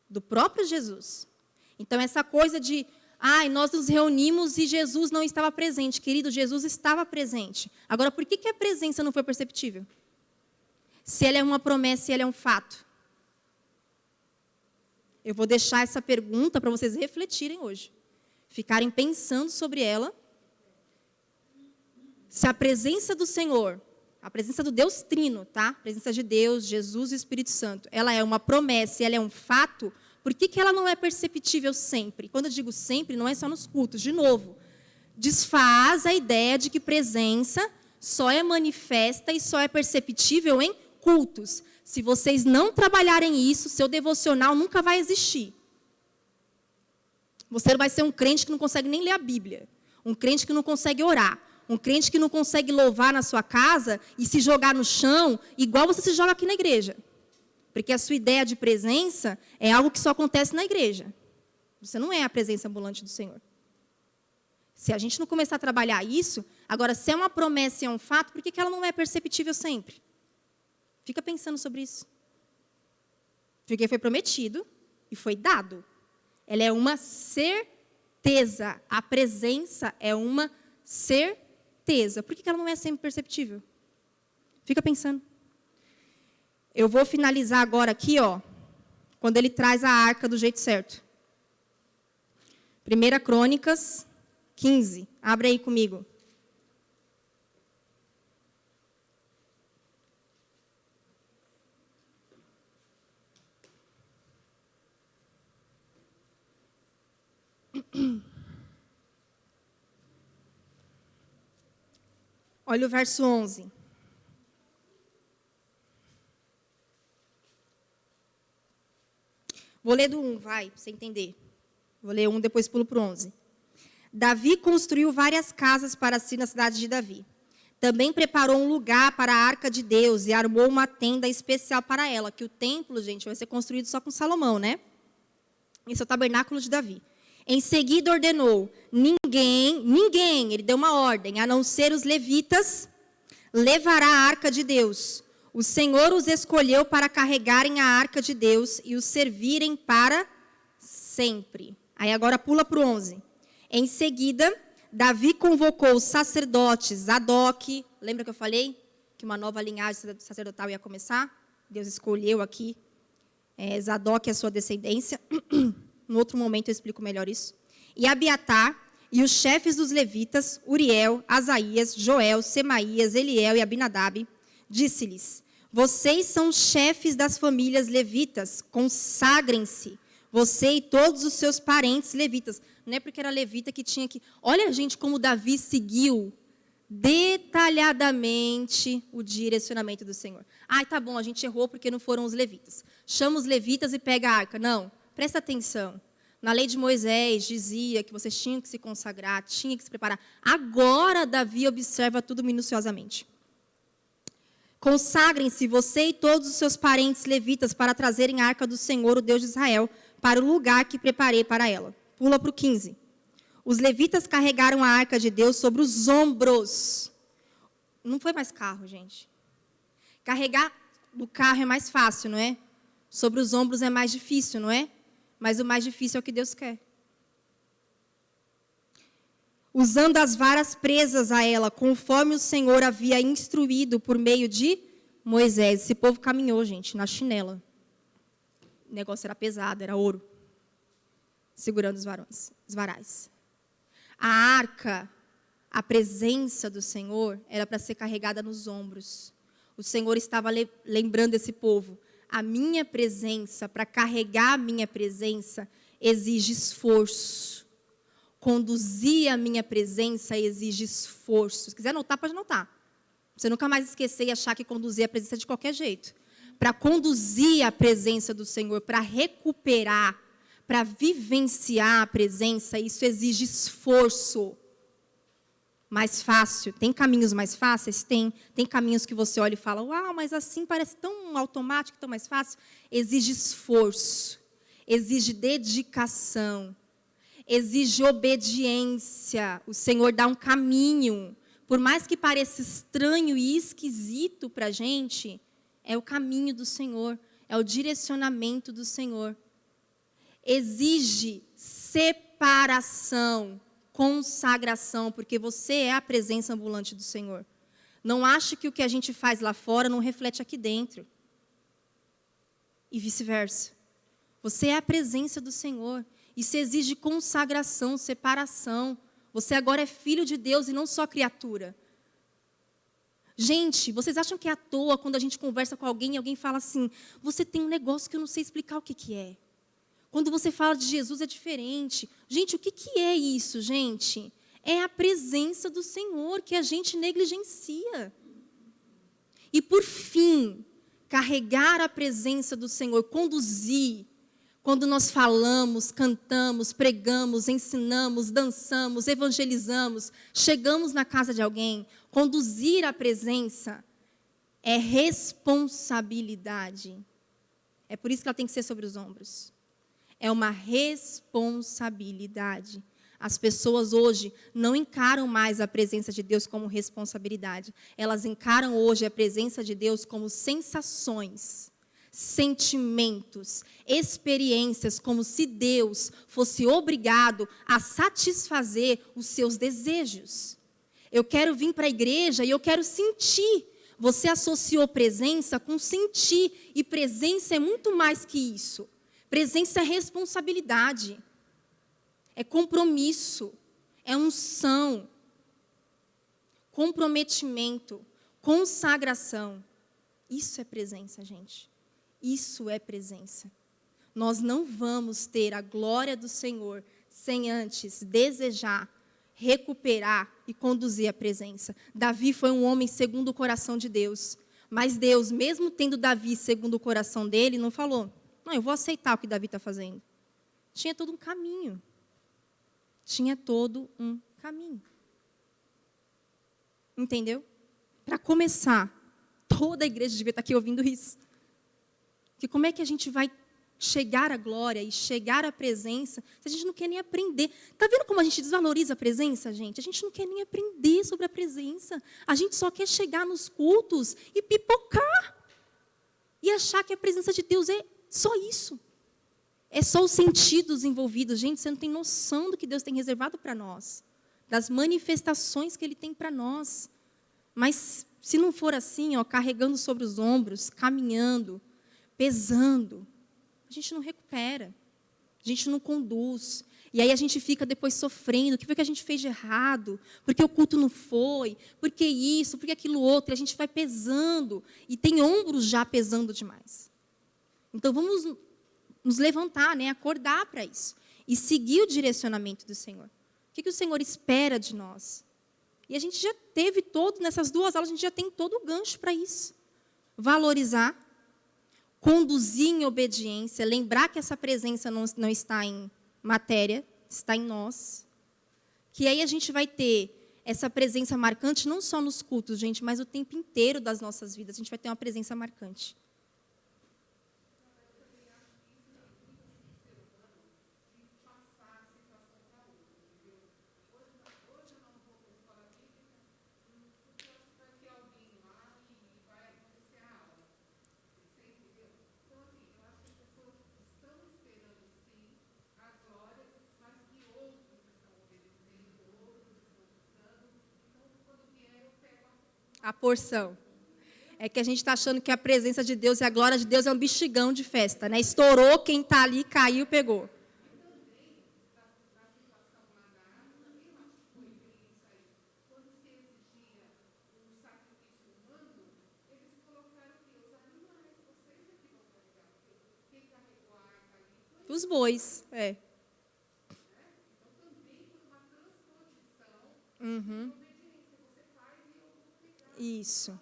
Do próprio Jesus. Então, essa coisa de, nós nos reunimos e Jesus não estava presente. Querido, Jesus estava presente. Agora, por que a presença não foi perceptível? Se ela é uma promessa e ela é um fato. Eu vou deixar essa pergunta para vocês refletirem hoje. Ficarem pensando sobre ela. Se a presença do Senhor, a presença do Deus Trino, tá? A presença de Deus, Jesus e Espírito Santo, ela é uma promessa e ela é um fato, por que ela não é perceptível sempre? Quando eu digo sempre, não é só nos cultos. De novo, desfaz a ideia de que presença só é manifesta e só é perceptível em cultos. Se vocês não trabalharem isso, seu devocional nunca vai existir. Você vai ser um crente que não consegue nem ler a Bíblia. Um crente que não consegue orar. Um crente que não consegue louvar na sua casa e se jogar no chão, igual você se joga aqui na igreja. Porque a sua ideia de presença é algo que só acontece na igreja. Você não é a presença ambulante do Senhor. Se a gente não começar a trabalhar isso, agora, se é uma promessa e é um fato, por que ela não é perceptível sempre? Fica pensando sobre isso. Porque foi prometido e foi dado. Ela é uma certeza. A presença é uma certeza. Por que ela não é sempre perceptível? Fica pensando. Eu vou finalizar agora aqui, quando ele traz a arca do jeito certo. 1 Crônicas 15. Abre aí comigo. Olha o verso 11. Vou ler do 1, vai, para você entender. Vou ler 1, depois pulo para o 11. Davi construiu várias casas para si na cidade de Davi. Também preparou um lugar para a arca de Deus e armou uma tenda especial para ela. Que o templo, gente, vai ser construído só com Salomão, né? Esse é o tabernáculo de Davi. Em seguida ordenou, ninguém, ele deu uma ordem, a não ser os levitas, levará a arca de Deus. O Senhor os escolheu para carregarem a arca de Deus e os servirem para sempre. Aí agora pula para o 11. Em seguida, Davi convocou os sacerdotes, Zadok, lembra que eu falei que uma nova linhagem sacerdotal ia começar? Deus escolheu aqui Zadok e a sua descendência. Em outro momento eu explico melhor isso. E Abiatar e os chefes dos levitas, Uriel, Asaías, Joel, Semaías, Eliel e Abinadab, disse-lhes, vocês são chefes das famílias levitas, consagrem-se, você e todos os seus parentes levitas. Não é porque era levita que tinha que... Olha, gente, como Davi seguiu detalhadamente o direcionamento do Senhor. Ai, tá bom, a gente errou porque não foram os levitas. Chama os levitas e pega a arca. Não, presta atenção. Na lei de Moisés dizia que vocês tinham que se consagrar, tinham que se preparar. Agora Davi observa tudo minuciosamente. Consagrem-se você e todos os seus parentes levitas para trazerem a arca do Senhor, o Deus de Israel, para o lugar que preparei para ela. Pula para o 15. Os levitas carregaram a arca de Deus sobre os ombros. Não foi mais carro, gente. Carregar no carro é mais fácil, não é? Sobre os ombros é mais difícil, não é? Mas o mais difícil é o que Deus quer. Usando as varas presas a ela, conforme o Senhor havia instruído por meio de Moisés. Esse povo caminhou, gente, na chinela. O negócio era pesado, era ouro. Segurando os varais. A arca, a presença do Senhor, era para ser carregada nos ombros. O Senhor estava lembrando esse povo. A minha presença, para carregar a minha presença, exige esforço. Conduzir a minha presença exige esforço. Se quiser anotar, pode anotar. Você nunca mais esquecer e achar que conduzir a presença é de qualquer jeito. Para conduzir a presença do Senhor, para recuperar, para vivenciar a presença, isso exige esforço. Mais fácil. Tem caminhos mais fáceis? Tem caminhos que você olha e fala, uau, mas assim parece tão automático, tão mais fácil. Exige esforço, exige dedicação, exige obediência. O Senhor dá um caminho. Por mais que pareça estranho e esquisito para a gente, é o caminho do Senhor, é o direcionamento do Senhor. Exige separação, consagração, porque você é a presença ambulante do Senhor. Não ache que o que a gente faz lá fora não reflete aqui dentro. E vice-versa. Você é a presença do Senhor. Isso exige consagração, separação. Você agora é filho de Deus e não só criatura. Gente, vocês acham que é à toa quando a gente conversa com alguém e alguém fala assim, você tem um negócio que eu não sei explicar o que é. Quando você fala de Jesus é diferente. Gente, o que é isso, gente? É a presença do Senhor que a gente negligencia. E por fim, carregar a presença do Senhor, conduzir. Quando nós falamos, cantamos, pregamos, ensinamos, dançamos, evangelizamos, chegamos na casa de alguém, conduzir a presença é responsabilidade. É por isso que ela tem que ser sobre os ombros. É uma responsabilidade. As pessoas hoje não encaram mais a presença de Deus como responsabilidade. Elas encaram hoje a presença de Deus como sensações, sentimentos, experiências, como se Deus fosse obrigado a satisfazer os seus desejos. Eu quero vir para a igreja e eu quero sentir. Você associou presença com sentir, e presença é muito mais que isso. Presença é responsabilidade, é compromisso, é unção, comprometimento, consagração. Isso é presença, gente. Isso é presença. Nós não vamos ter a glória do Senhor sem antes desejar, recuperar e conduzir a presença. Davi foi um homem segundo o coração de Deus. Mas Deus, mesmo tendo Davi segundo o coração dele, não falou: não, eu vou aceitar o que Davi está fazendo. Tinha todo um caminho. Tinha todo um caminho. Entendeu? Para começar, toda a igreja devia estar aqui ouvindo isso. Que como é que a gente vai chegar à glória e chegar à presença se a gente não quer nem aprender? Está vendo como a gente desvaloriza a presença, gente? A gente não quer nem aprender sobre a presença. A gente só quer chegar nos cultos e pipocar. E achar que a presença de Deus é só isso. É só os sentidos envolvidos. Gente, você não tem noção do que Deus tem reservado para nós. Das manifestações que Ele tem para nós. Mas se não for assim, ó, carregando sobre os ombros, caminhando, pesando, a gente não recupera. A gente não conduz. E aí a gente fica depois sofrendo. O que foi que a gente fez de errado? Porque o culto não foi? Porque isso? Porque aquilo outro? E a gente vai pesando. E tem ombros já pesando demais. Então vamos nos levantar, né? Acordar para isso. E seguir o direcionamento do Senhor. O que o Senhor espera de nós? E a gente já teve nessas 2 aulas, a gente já tem todo o gancho para isso. Valorizar, conduzir em obediência, lembrar que essa presença não está em matéria, está em nós. Que aí a gente vai ter essa presença marcante, não só nos cultos, gente, mas o tempo inteiro das nossas vidas. A gente vai ter uma presença marcante. A porção. É que a gente está achando que a presença de Deus e a glória de Deus é um bexigão de festa, né? Estourou, quem está ali, caiu, pegou. Os bois, é. Uhum. Isso.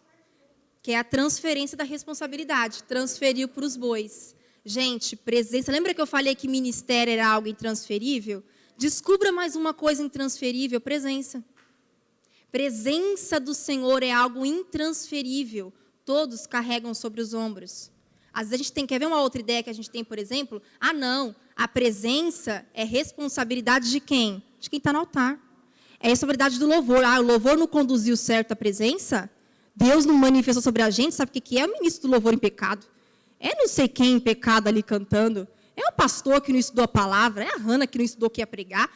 Que é a transferência da responsabilidade. Transferiu para os bois. Gente, presença. Lembra que eu falei que ministério era algo intransferível? Descubra mais uma coisa intransferível: presença. Presença do Senhor é algo intransferível. Todos carregam sobre os ombros. Às vezes a gente quer ver uma outra ideia que a gente tem, por exemplo? Ah, não, a presença é responsabilidade de quem? De quem está no altar. É responsabilidade do louvor. Ah, o louvor não conduziu certo a presença? Deus não manifestou sobre a gente? Sabe o que é? É o ministro do louvor em pecado. É não sei quem em pecado ali cantando. É o pastor que não estudou a palavra. É a Hannah que não estudou o que ia pregar.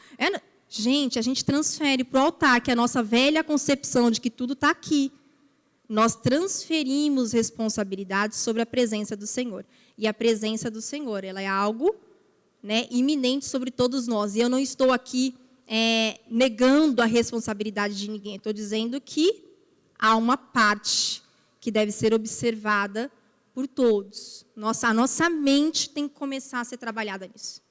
Gente, a gente transfere para o altar, que é a nossa velha concepção de que tudo está aqui. Nós transferimos responsabilidades sobre a presença do Senhor. E a presença do Senhor, ela é algo, né, iminente sobre todos nós. E eu não estou aqui negando a responsabilidade de ninguém. Estou dizendo que há uma parte que deve ser observada por todos. A nossa mente tem que começar a ser trabalhada nisso.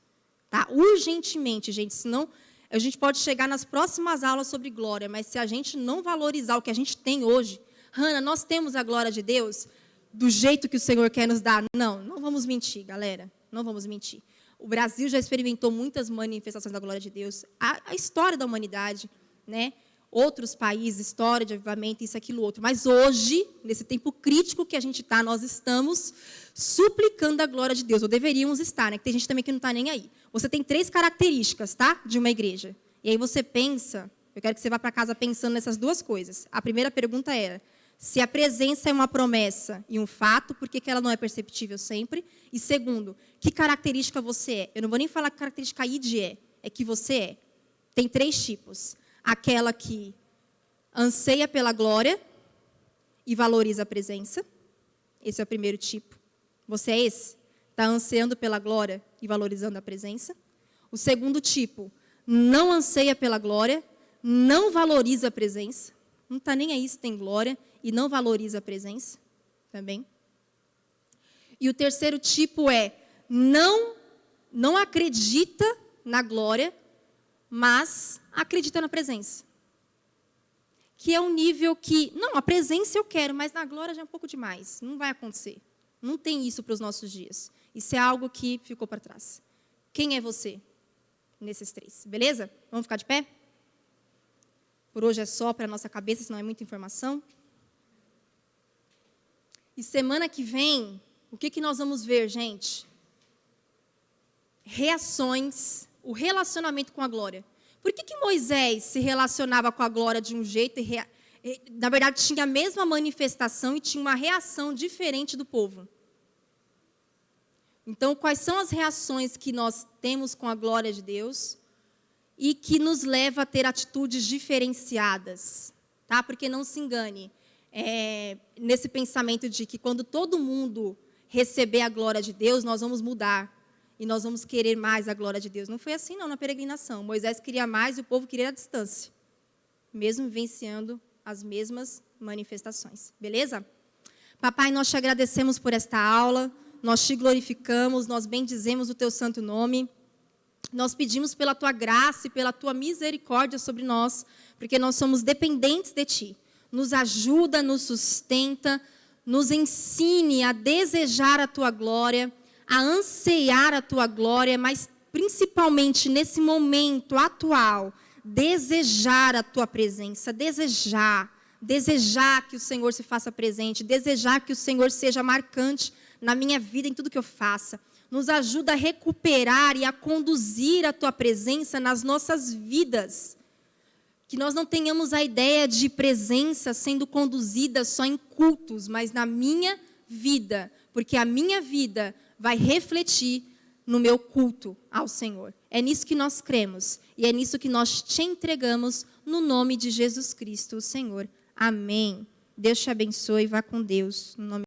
Tá? Urgentemente, gente, senão a gente pode chegar nas próximas aulas sobre glória, mas se a gente não valorizar o que a gente tem hoje, Hannah, nós temos a glória de Deus do jeito que o Senhor quer nos dar? Não vamos mentir, galera. Não vamos mentir. O Brasil já experimentou muitas manifestações da glória de Deus. A história da humanidade, né? Outros países, história de avivamento, isso, aquilo, outro. Mas hoje, nesse tempo crítico que a gente está, nós estamos suplicando a glória de Deus. Ou deveríamos estar, né? Que tem gente também que não está nem aí. Você tem 3 características, tá? De uma igreja. E aí você pensa, eu quero que você vá para casa pensando nessas 2 coisas. A primeira pergunta era: se a presença é uma promessa e um fato, por que ela não é perceptível sempre? E segundo, que característica você é? Eu não vou nem falar que característica ID é que você é. Tem 3 tipos. Aquela que anseia pela glória e valoriza a presença. Esse é o primeiro tipo. Você é esse? Está ansiando pela glória e valorizando a presença. O segundo tipo, não anseia pela glória, não valoriza a presença. Não está nem aí se tem glória e não valoriza a presença também. E o terceiro tipo é, não acredita na glória, mas acredita na presença. Que é um nível que, não, a presença eu quero, mas na glória já é um pouco demais. Não vai acontecer. Não tem isso para os nossos dias. Isso é algo que ficou para trás. Quem é você nesses 3? Beleza? Vamos ficar de pé? Por hoje é só para a nossa cabeça, senão é muita informação. E semana que vem, o que nós vamos ver, gente? Reações, o relacionamento com a glória. Por que Moisés se relacionava com a glória de um jeito e, na verdade, tinha a mesma manifestação e tinha uma reação diferente do povo? Então, quais são as reações que nós temos com a glória de Deus e que nos leva a ter atitudes diferenciadas? Tá? Porque não se engane, nesse pensamento de que quando todo mundo receber a glória de Deus, nós vamos mudar. E nós vamos querer mais a glória de Deus. Não foi assim, não, na peregrinação. Moisés queria mais e o povo queria a distância. Mesmo vivenciando as mesmas manifestações. Beleza? Papai, nós te agradecemos por esta aula. Nós te glorificamos, nós bendizemos o teu santo nome. Nós pedimos pela tua graça e pela tua misericórdia sobre nós, porque nós somos dependentes de ti. Nos ajuda, nos sustenta, nos ensine a desejar a tua glória, a anseiar a tua glória, mas principalmente nesse momento atual, desejar a tua presença, desejar que o Senhor se faça presente, desejar que o Senhor seja marcante na minha vida, em tudo que eu faça. Nos ajuda a recuperar e a conduzir a tua presença nas nossas vidas. Que nós não tenhamos a ideia de presença sendo conduzida só em cultos, mas na minha vida, porque a minha vida vai refletir no meu culto ao Senhor. É nisso que nós cremos e é nisso que nós te entregamos no nome de Jesus Cristo, o Senhor. Amém. Deus te abençoe e vá com Deus. No nome